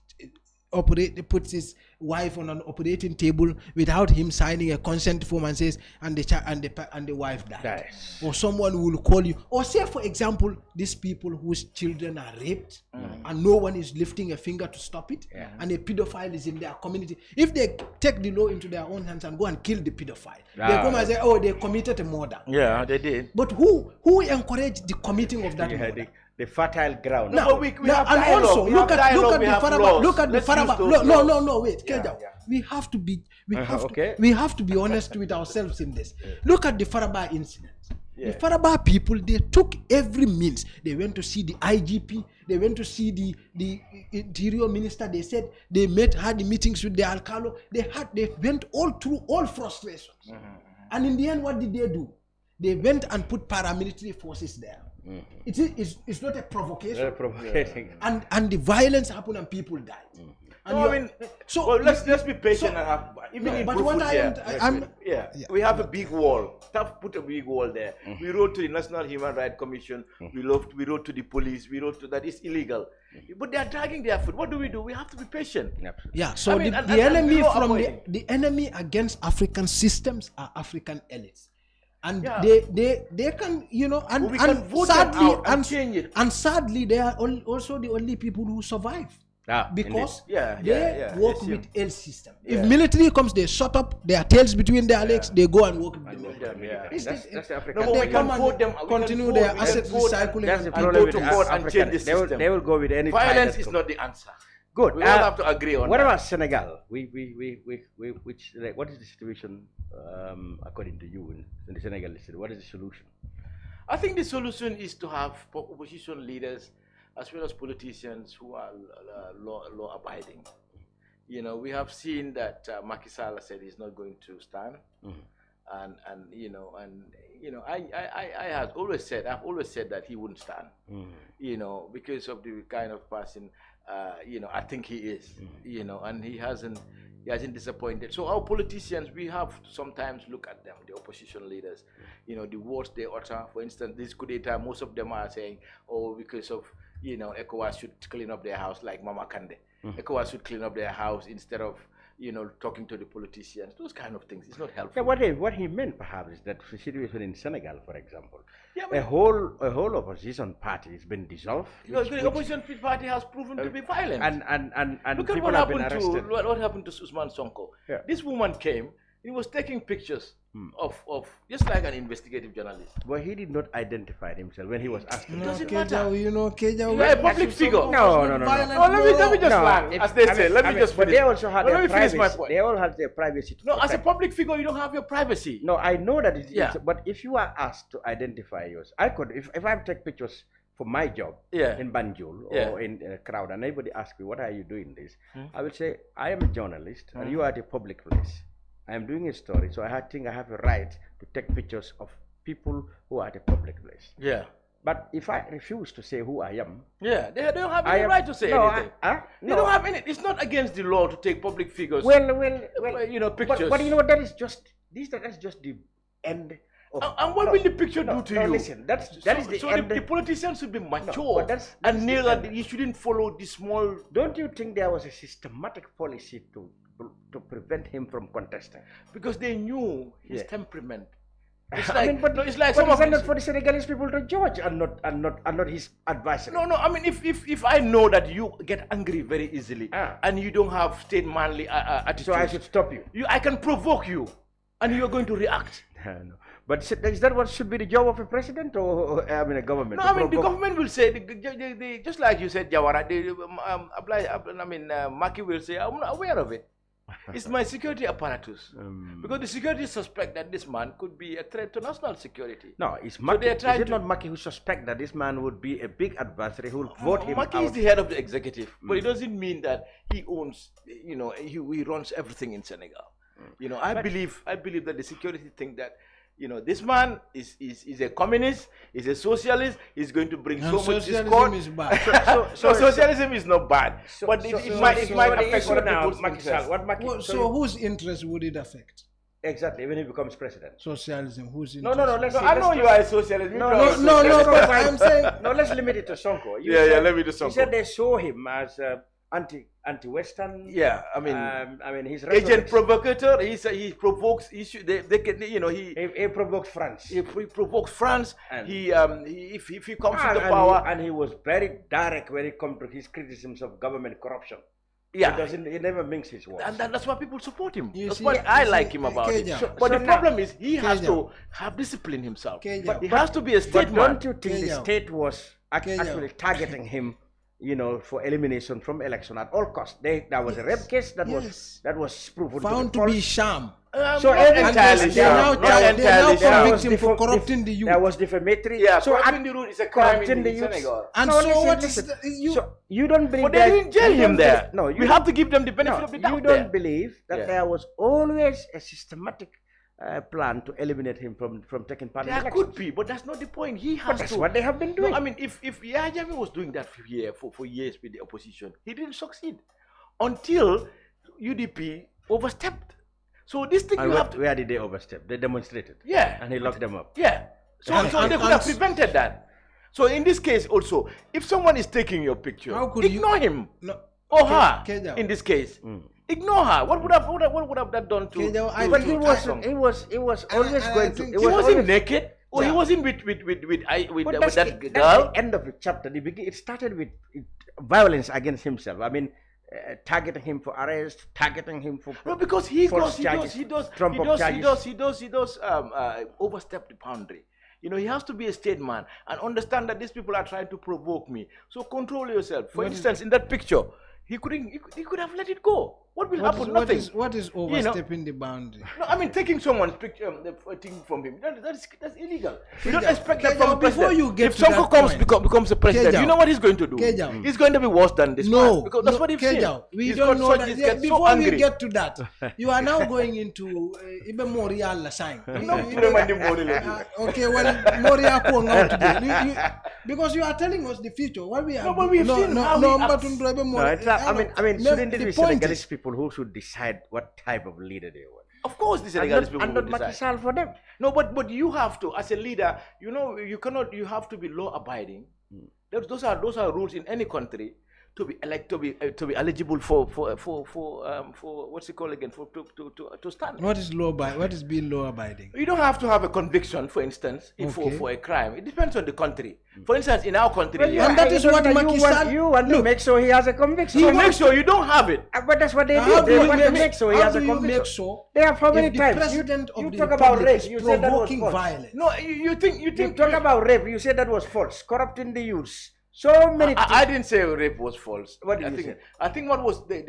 puts his wife on an operating table without him signing a consent form and says, and the wife died. Or someone will call you, or say for example, these people whose children are raped and no one is lifting a finger to stop it, and a pedophile is in their community. If they take the law into their own hands and go and kill the pedophile, they come and say, oh, they committed a murder. Yeah, they did. But who encouraged the committing of that murder? The fertile ground. No, we have dialogue. Also, look at the Faraba. No, wait, Kejau. We have to be honest with ourselves in this. Look at the Faraba incident. The Faraba people, they took every means. They went to see the IGP. They went to see the interior minister. They said they had the meetings with the Alcalo. They went all through all frustrations. And in the end, what did they do? They went and put paramilitary forces there. It's not a provocation. And the violence happened and people died. And let's be patient and have. We have a big wall. Put a big wall there. We wrote to the National Human Rights Commission. We wrote to the police. We wrote to that it's illegal. But they are dragging their foot. What do? We have to be patient. Yeah. So the enemy against African systems are African elites. And they can, and vote sadly, out and change it. And sadly, they are also the only people who survive. Because they work with L system. If military comes, they shut up their tails between their legs, they go and work with them. That's African. They come and continue their asset recycling. That's the and problem go to with court African. and change the system. They will go with any. Violence is not the answer. Good. We all have to agree on what that. about Senegal? What is the situation according to you in the Senegal? What is the solution? I think the solution is to have opposition leaders as well as politicians who are law-abiding. We have seen that Macky Sall said he's not going to stand, I have always said that he wouldn't stand, because of the kind of person I think he is, and he hasn't disappointed. So our politicians, we have to sometimes look at them, the opposition leaders, the words they utter. For instance, this coup d'etat, most of them are saying, oh, because of, ECOWAS should clean up their house like Mama Kande. ECOWAS should clean up their house instead of, talking to the politicians, those kind of things. It's not helpful. Yeah, what he meant perhaps is that the situation in Senegal, for example, Yeah, a whole opposition party has been dissolved. The opposition party has proven to be violent. And look at people what have been happened arrested. to what happened to Usman Sonko. Yeah. This woman came. He was taking pictures of just like an investigative journalist. But he did not identify himself when he was asked. Doesn't matter. Kejau. You are a public figure. No. Let me just land. As they say, let me just But finish. they also had Let their me finish privacy. my point. They all had their privacy. To No, as a protect. public figure, you don't have your privacy. No, I know that it is. Yeah. But if you are asked to identify yours, I could. If I take pictures for my job in Banjul or in a crowd, and anybody asks me, "What are you doing this?" I will say, "I am a journalist, and you are at a public place. I am doing a story, so I think I have a right to take pictures of people who are at a public place." Yeah. But if I refuse to say who I am, Yeah, they don't have any right to say anything. They don't have any. It's not against the law to take public figures. Well, pictures. But you know that is just that's just the end. And what will the picture do to you? Listen, that is the end. The politicians should be mature and know that you shouldn't follow the small. Don't you think there was a systematic policy to prevent him from contesting? Because they knew his temperament. It's I mean, but it's like but some it's of not for the Senegalese people to judge and not his advisory. No. I mean, if I know that you get angry very easily and you don't have state manly attitude, So I should stop you. I can provoke you, and you are going to react. No. But is that what should be the job of a president or I mean a government? No, I mean the government will say just like you said, Jawara. Maki will say, I'm not aware of it. It's my security apparatus. Because the security suspect that this man could be a threat to national security. No, it's Maki. Is it not Maki who suspect that this man would be a big adversary who will vote him Maki out? is the head of the executive, but it doesn't mean that he owns, he runs everything in Senegal. I believe that the security think that, this man is a communist, is a socialist, is going to bring so much discord. Socialism is bad. So socialism is not bad, but it might affect other people's interests. So whose interest would it affect? Exactly, when he becomes president. Socialism, whose No, interest? I know you are a socialist. No, but I'm saying... No, let's limit it to Sonko. Let me do Sonko. You said they saw him as anti-Western. Yeah, I mean his agent provocateur. He provokes issue. They can, he provokes France. He provokes France. And if he comes to the power, and he was very direct when it comes to his criticisms of government corruption. Yeah, he never minks his words. And that's why people support him. That's see, what I like him about it. But the problem is he has to have discipline himself. He has to be a statesman. But don't you think the state was actually targeting him? For elimination from election at all costs. There was a rape case that was proven found to be sham. So entirely they now convict him for corrupting the youth. There was defamatory. Yeah, so corrupting the youth is a crime in the Senegal. And no, so listen, what listen. is you? So you don't believe? But they didn't jail him there. No, we have to give them the benefit of the doubt. You don't believe that there was always a systematic plan to eliminate him from taking part in the election. There could be, but that's not the point. He has That's what they have been doing. No, I mean, if Yahya Jammeh was doing that for years with the opposition, he didn't succeed until UDP overstepped. So this thing where did they overstep? They demonstrated. Yeah. And he locked them up. Yeah. So they could have prevented that. So in this case also, if someone is taking your picture, ignore him or her. In this case. Ignore her. What would have that done to? But he was always going to. He wasn't naked, or he wasn't with that girl. That's the end of the chapter. It started with violence against himself. I mean, targeting him for arrest, targeting him for because he does overstep the boundary. He has to be a stateman and understand that these people are trying to provoke me. So control yourself. For instance, in that picture, he could have let it go. What will happen? Nothing. What is overstepping the boundary? No, I mean taking someone's picture, thing from him. That's illegal. You don't expect that from a president. If Sonko becomes a president, you know what he's going to do? He's going to be worse than this man, because that's what he's saying. We don't know that. Before we get to that, you are now going into even more real sign. Okay, when Moria come out today, because you are telling us the future. What we are. No, but we've seen how I mean, shouldn't it be Senegalese people who should decide what type of leader they want? Of course, the Senegalese people and will not decide. for them. No, but you have to, as a leader, you have to be law abiding. Those are rules in any country to be eligible for what's it called again, to stand. What is being law abiding? You don't have to have a conviction, for instance, for a crime. It depends on the country. For instance, in our country, and that is what you want to make sure he has a conviction. So make sure you don't have it. But that's what they do. They want to make sure he has a conviction. Make sure they have how many if times? The president of you the talk about Republic rape. is You said that was provoking false. violence. No, you think talk about rape. You said that was false. Corrupting the youths. So many. I didn't say rape was false. What did you say? I think what was they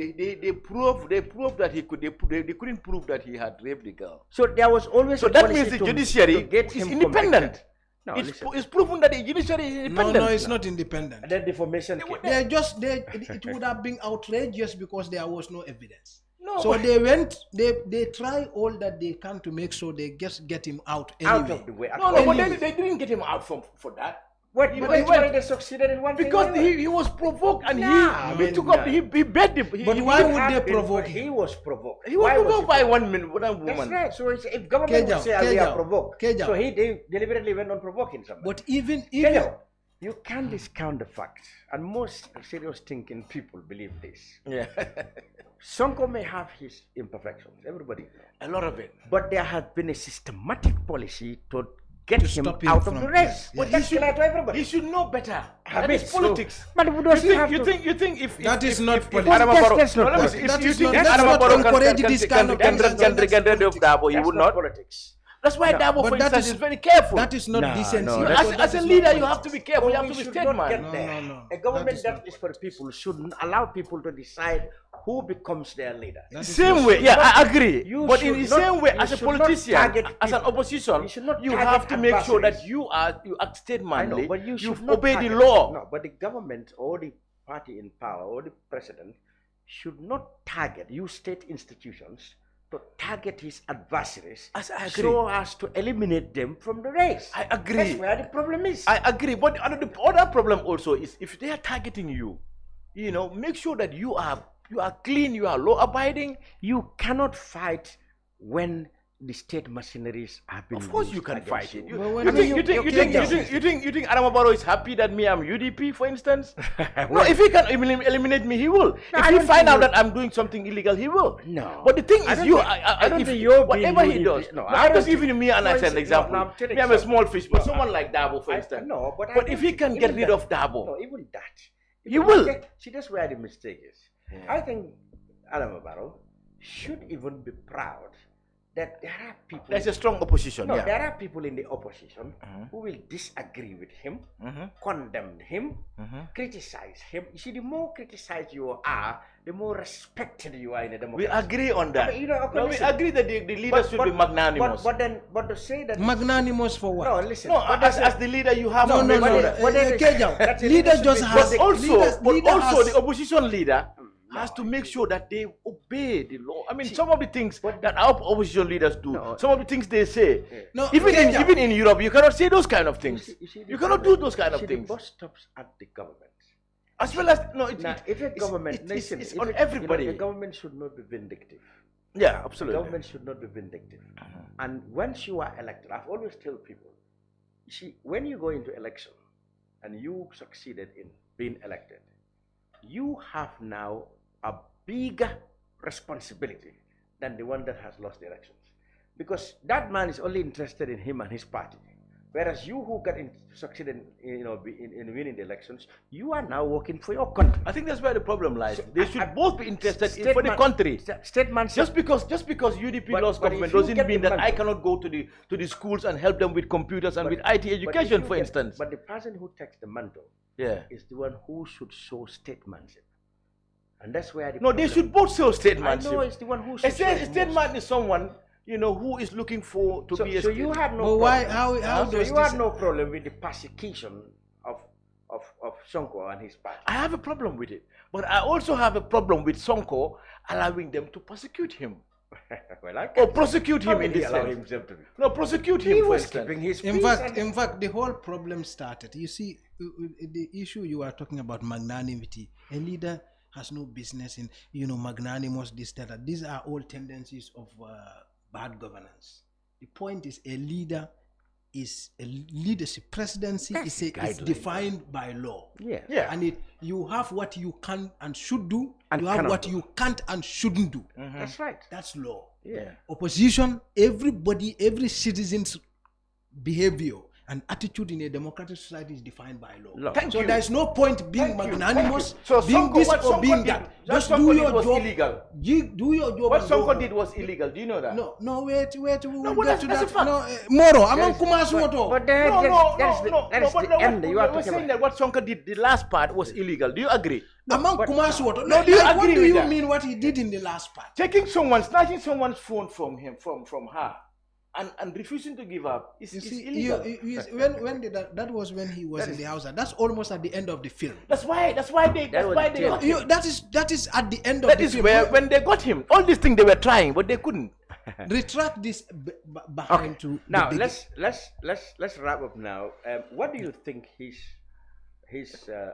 proved that he could they couldn't prove that he had raped the girl. So there was always. So that means the judiciary is independent. No, it's proven that the judiciary is independent. No, it's not independent. Then defamation. It would have been outrageous because there was no evidence. No, so they try all that they can to make sure they just get him out anyway. Out of the way. But they didn't get him out for that. What? They succeeded in one thing. Because he was provoked and he took up. He begged him. But why would they provoke him? He was provoked. He was provoked by one woman. That's right. So if government would say we are provoked, so he deliberately went on provoking somebody. But even you can't discount the facts, and most serious thinking people believe this. Yeah. Sonko may have his imperfections. Everybody, a lot of it. But there has been a systematic policy to get him out of the race. But that's clear to everybody. He should know better. That is politics. But you think if that is not politics. That's not encourage this kind of get rid of Darboe, he would not. Politics. That's why Darboe, for instance, is very careful. That is not decency. As a leader, you have to be careful. You have to be statesman. No. A government that is for the people shouldn't allow people to decide who becomes their leader. Same way, I agree. But in the same way, as a politician, as an opposition, you have to make sure that you act statesmanly. But you obey the law. No, but the government or the party in power or the president should not target state institutions to target his adversaries so as to eliminate them from the race. I agree. That's where the problem is. I agree. But the other problem also is if they are targeting you, make sure that you are clean, you are law-abiding. You cannot fight when the state machineries have been. Of course, you can fight it. You think Adama Barrow is happy that I'm UDP, for instance? No, if he can eliminate me, he will. If he find out that I'm doing something illegal, he will. No. But the thing is, I don't think you're whatever he does. No, I'm just giving me an example. I'm a small fish, but someone like Darboe, for instance. No, but if he can get rid of Darboe, no, even that, he will. See, that's where the mistake is. I think Adama Barrow should even be proud that there are people. There's a strong opposition. No, there are people in the opposition who will disagree with him, condemn him, criticize him. You see, the more criticized you are, the more respected you are in a democracy. We agree on that. I mean, we agree that the leader should be magnanimous. But to say that magnanimous for what? No, listen. No, as the leader, you have to make sure that. Kejau, leader just has. But also the opposition leader has to make sure that they obey the law. I mean, some of the things that our opposition leaders do, some of the things they say, even in Europe, you cannot say those kind of things. You cannot do those kind of things. The bus stops at the government. As well as, if a government, it's on everybody. The government should not be vindictive. Yeah, absolutely. The government should not be vindictive. And once you are elected, I've always tell people, you see, when you go into election and you succeeded in being elected, you have now a bigger responsibility than the one that has lost the elections. Because that man is only interested in him and his party. Whereas you who succeeded in winning the elections, you are now working for your country. I think that's where the problem lies. They should both be interested for the country. Just because UDP lost government doesn't mean that I cannot go to the schools and help them with computers and with IT education, for instance. But the person who takes the mantle is the one who should show statesmanship. And that's where they should both show statesmanship. I know it's the one who should a statesman is someone who is looking for to be a. So you have no. But how so you have no problem with the persecution of Sonko and his party? I have a problem with it, but I also have a problem with Sonko allowing them to persecute him. Or prosecute him in this sense. No, prosecute him. He was keeping his peace. In fact, the whole problem started. You see, the issue you are talking about magnanimity. A leader has no business in, magnanimous, this, that. These are all tendencies of bad governance. The point is a leader is a leadership. Presidency is defined by law. Yeah. And you have what you can and should do, And you have cannot what do. you can't and shouldn't do. That's right. That's law. Yeah. Opposition, every citizen's behavior and attitude in a democratic society is defined by law. So there is no point being magnanimous, being this or being that. Just do your job. Illegal. Do your job. What and go Sonko home. did was illegal. Do you know that? No, wait. We will but get to that's that. a fact. No, Moro, I'm Kumasu. But That's the end. You are we're talking saying about. that what Sonko did, the last part was illegal. Do you agree? Among Kumasu, No, do you what agree do with you that? mean what he did in the last part? Snatching someone's phone from him, from her, and refusing to give up is illegal. That was when he was in the house. That's almost at the end of the film. That's why they got him. That is at the end of That the is film. where when they got him, all these things they were trying, but they couldn't. Retract this behind to Now the let's wrap up now. What do you think his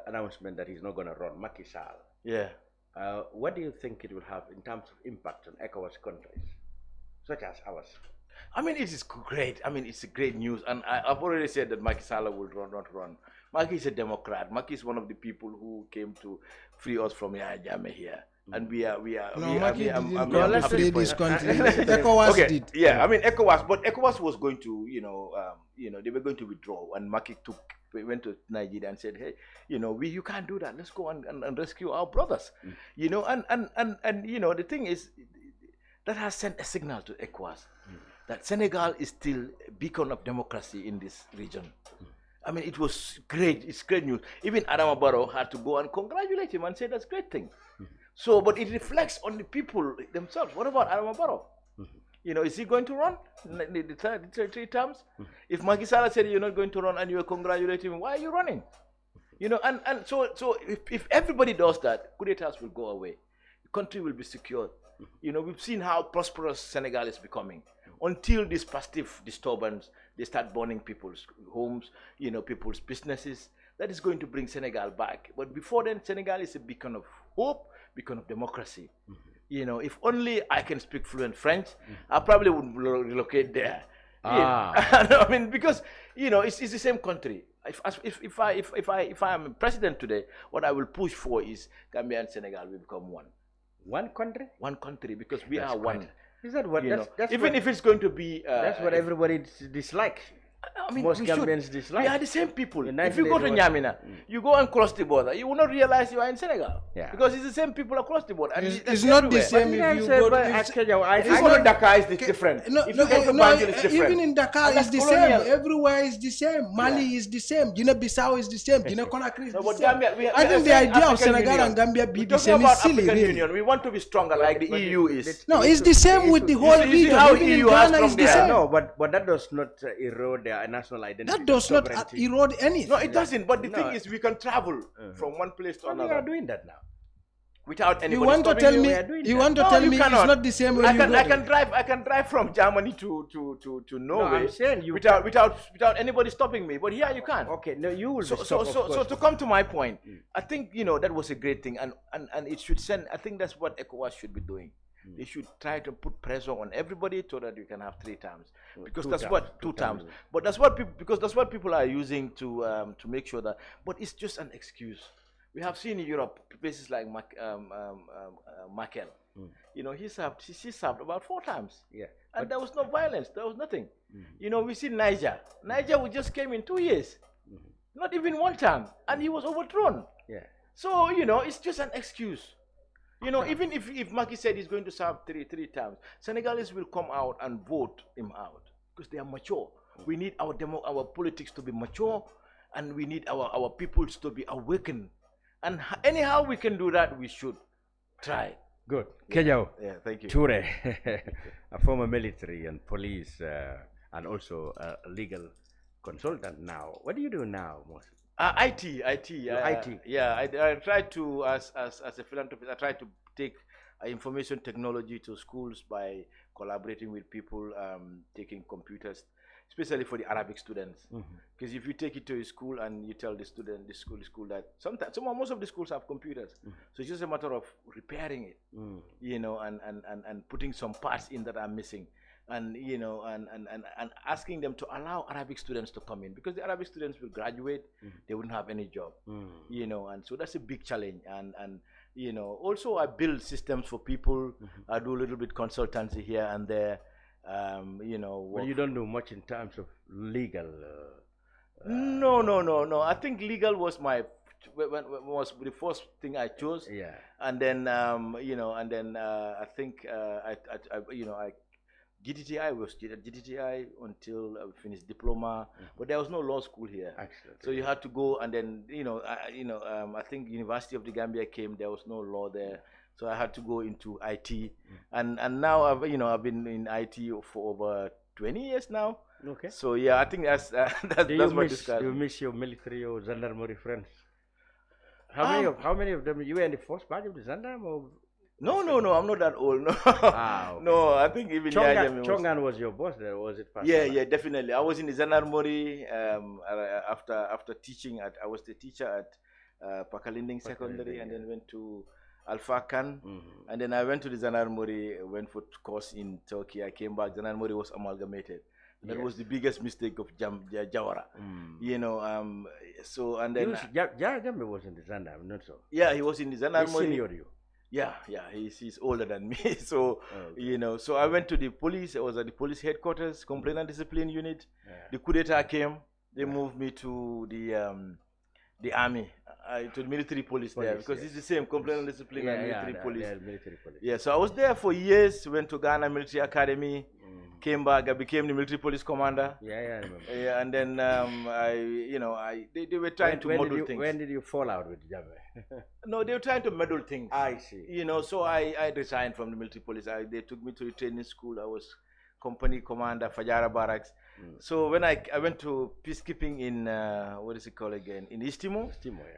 announcement that he's not going to run, Macky Sall? Yeah. What do you think it will have in terms of impact on ECOWAS countries, such as ours? I mean, it is great. I mean, it's a great news, and I've already said that Macky Sall will not run. Macky is a Democrat. Macky is one of the people who came to free us from Yahya Jammeh here. And we are. No, Macky didn't I'm come to free this country. ECOWAS did. Yeah, I mean ECOWAS was going to, they were going to withdraw, and Macky went to Nigeria and said, hey, you can't do that. Let's go and rescue our brothers. And the thing is, that has sent a signal to ECOWAS that Senegal is still a beacon of democracy in this region. I mean, it was great. It's great news. Even Adama Barrow had to go and congratulate him and say that's a great thing. So, but it reflects on the people themselves. What about Adama Barrow? Is he going to run the three terms? If Macky Sall said you're not going to run and you're congratulating him, why are you running? And so if everybody does that, coup d'etats will go away. The country will be secured. We've seen how prosperous Senegal is becoming. Until this passive disturbance, they start burning people's homes, people's businesses. That is going to bring Senegal back. But before then, Senegal is a beacon of hope, beacon of democracy. If only I can speak fluent French, I probably would relocate there. I mean, because it's the same country. If I am president today, what I will push for is Gambia and Senegal will become one. One country? One country, because we are one. Is that what? That's even if it's going to be. That's what everybody dislikes. I mean, most Gambians dislike. We are the same people. If you go to Nyamina, you go and cross the border, you will not realize you are in Senegal. Yeah. Because it's the same people across the border. And it's not the same if you go to... If you go to Dakar, it's different. If you go to Banjul, it's different. Even in Dakar, it's the same. Everywhere is the same. Mali is the same. Guinea-Bissau is the same. Guinea-Conakry is the same. I think the idea of Senegal and Gambia being the same is silly, really. We want to be stronger like the EU is. No, it's the same with the whole region. Even in Ghana, it's the same. No, but that does not erode their national identity. That does not erode anything. No, it doesn't. But the thing is, we can travel from one place to another. We are doing that now. Without anybody you want to tell me? You want to tell me it's not the same when I can drive from Germany to Norway. No, I'm saying you without anybody stopping me. But here you can't. Okay, no, you will. So to come to my point, I think that was a great thing, and it should send. I think that's what ECOWAS should be doing. They should try to put pressure on everybody so that you can have 3 terms, because two terms. But that's what people are using to make sure that. But it's just an excuse. We have seen in Europe places like Merkel. She served about 4 times. Yeah, and there was no violence. There was nothing. We see Niger. Niger just came in 2 years, not even 1 term, and he was overthrown. Yeah. So it's just an excuse. Even if Macky said he's going to serve 3 terms, Senegalese will come out and vote him out because they are mature. We need our politics to be mature, and we need our peoples to be awakened. And anyhow we can do that, we should try. Good. Kejau. Yeah, thank you. Touray, a former military and police and also a legal consultant now. What do you do now, most? IT. IT. Yeah, I try to, as a philanthropist, I try to take information technology to schools by collaborating with people, taking computers, especially for the Arabic students. Because if you take it to a school and you tell the student, the school that most of the schools have computers, so it's just a matter of repairing it, and putting some parts in that are missing. and and asking them to allow Arabic students to come in, because the Arabic students will graduate, they wouldn't have any job, and so that's a big challenge. And also I build systems for people. I do a little bit consultancy here and there. But you don't do much in terms of legal. No. I think legal was was the first thing I chose. Yeah. And then I think I GTTI was at GTTI until I finished diploma, but there was no law school here. Excellent. So you had to go, and then I think University of the Gambia came. There was no law there, so I had to go into IT, and now I've been in IT for over 20 years now. Okay. So yeah, I think that's Do you miss your military or gendarmerie friends? How many of them? You were in the first batch of the gendarme, or? No, I'm not that old. No, okay. No, I think even Chongan was your boss there, was it? Yeah, definitely. I was in the gendarmerie after teaching I was the teacher at Pakalinding Secondary, and then went to Alpha Khan, and then I went to the gendarmerie, went for course in Turkey. I came back. Gendarmerie was amalgamated. That was the biggest mistake of Jawara. So and then Jambi was in the gendarme, not so. Yeah, he was in the gendarmerie. He senior you. Yeah, he's older than me. So so I went to the police. I was at the police headquarters, complaint and discipline unit. Yeah. The coup d'etat came. They moved me to the army, to the military police there, because it's the same complaint and discipline and military police. Military police. Yeah, so I was there for years. Went to Ghana Military Academy. Came back. I became the military police commander. Yeah, I remember. Yeah, and then they were trying to muddle things. When did you fall out with Jambi? No, they were trying to muddle things. I see. So I resigned from the military police. They took me to the training school. I was company commander, Fajara Barracks. So when I went to peacekeeping in what is it called again? In East Timor.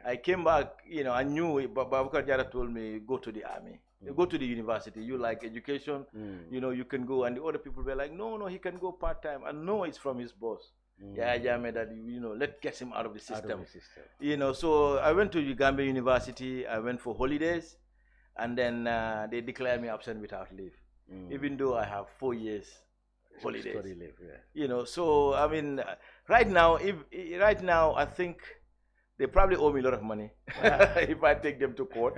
I came back. I knew Babukar Jara told me, go to the army. Go to the university. You like education. You can go. And the other people were like, no, he can go part time. And no, it's from his boss. Yeah, that let's get him out of the system. So I went to Gambia University. I went for holidays, and then they declared me absent without leave, even though I have 4 years holidays. Study leave, yeah. So I mean, right now I think they probably owe me a lot of money if I take them to court,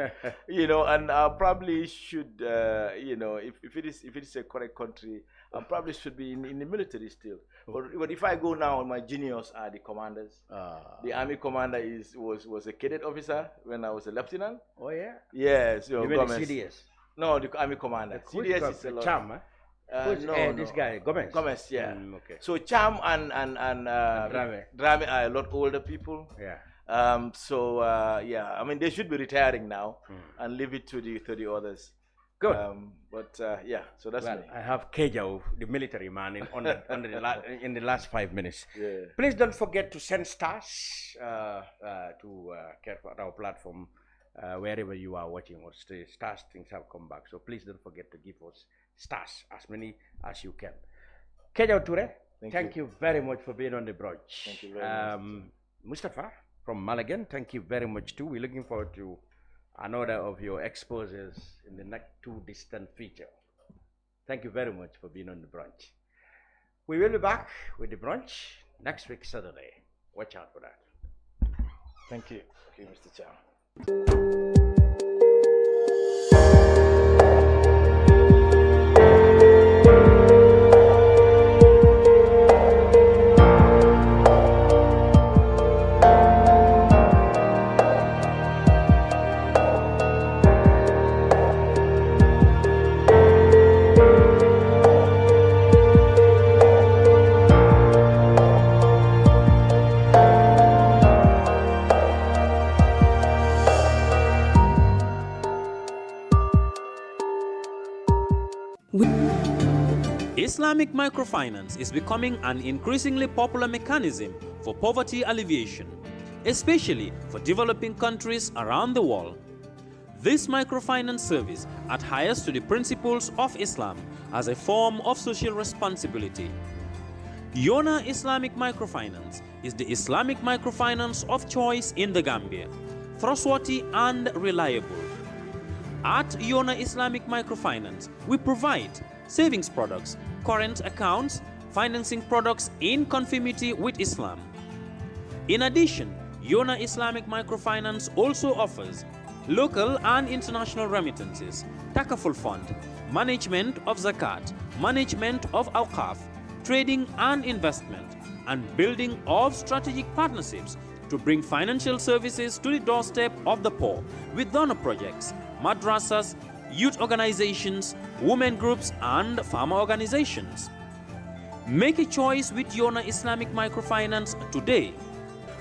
and I probably should, if it is a correct country, I probably should be in the military still. But if I go now, my juniors are the commanders. The army commander was a cadet officer when I was a lieutenant. Oh yeah. Yeah. So you were the CDS. No, the army commander. CDS is a lot. Cham, huh? This guy Gomez. Gomez, yeah. Okay. So Cham and Drame are a lot older people. Yeah. I mean, they should be retiring now and leave it to the others. Good. So that's me. I have Kejau, the military man, in the last 5 minutes. Yeah. Please don't forget to send stars to our platform wherever you are watching, or stars things have come back. So please don't forget to give us stars, as many as you can. Kejau Touray, thank you very much for being on the Brunch. Thank you very much. Mustapha from Malagan, thank you very much too. We're looking forward to another of your exposures in the not too distant future. Thank you very much for being on the Brunch. We will be back with the Brunch next week Saturday. Watch out for that. Thank you. Thank you, Mr. Chow. Islamic microfinance is becoming an increasingly popular mechanism for poverty alleviation, especially for developing countries around the world. This microfinance service adheres to the principles of Islam as a form of social responsibility. Yona Islamic Microfinance is the Islamic microfinance of choice in the Gambia, trustworthy and reliable. At Yona Islamic Microfinance, we provide savings products, current accounts, financing products in conformity with Islam. In addition, Yona Islamic Microfinance also offers local and international remittances, takaful fund, management of zakat, management of awqaf, trading and investment, and building of strategic partnerships to bring financial services to the doorstep of the poor with donor projects, madrasas, youth organizations, women groups, and farmer organizations. Make a choice with Yona Islamic Microfinance today.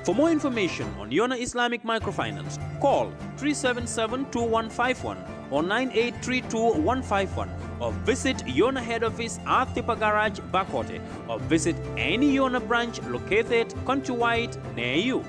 For more information on Yona Islamic Microfinance, call 377-2151 or 9832-151 or visit Yona head office at Tipa Garage, Bakote, or visit any Yona branch located countrywide near you.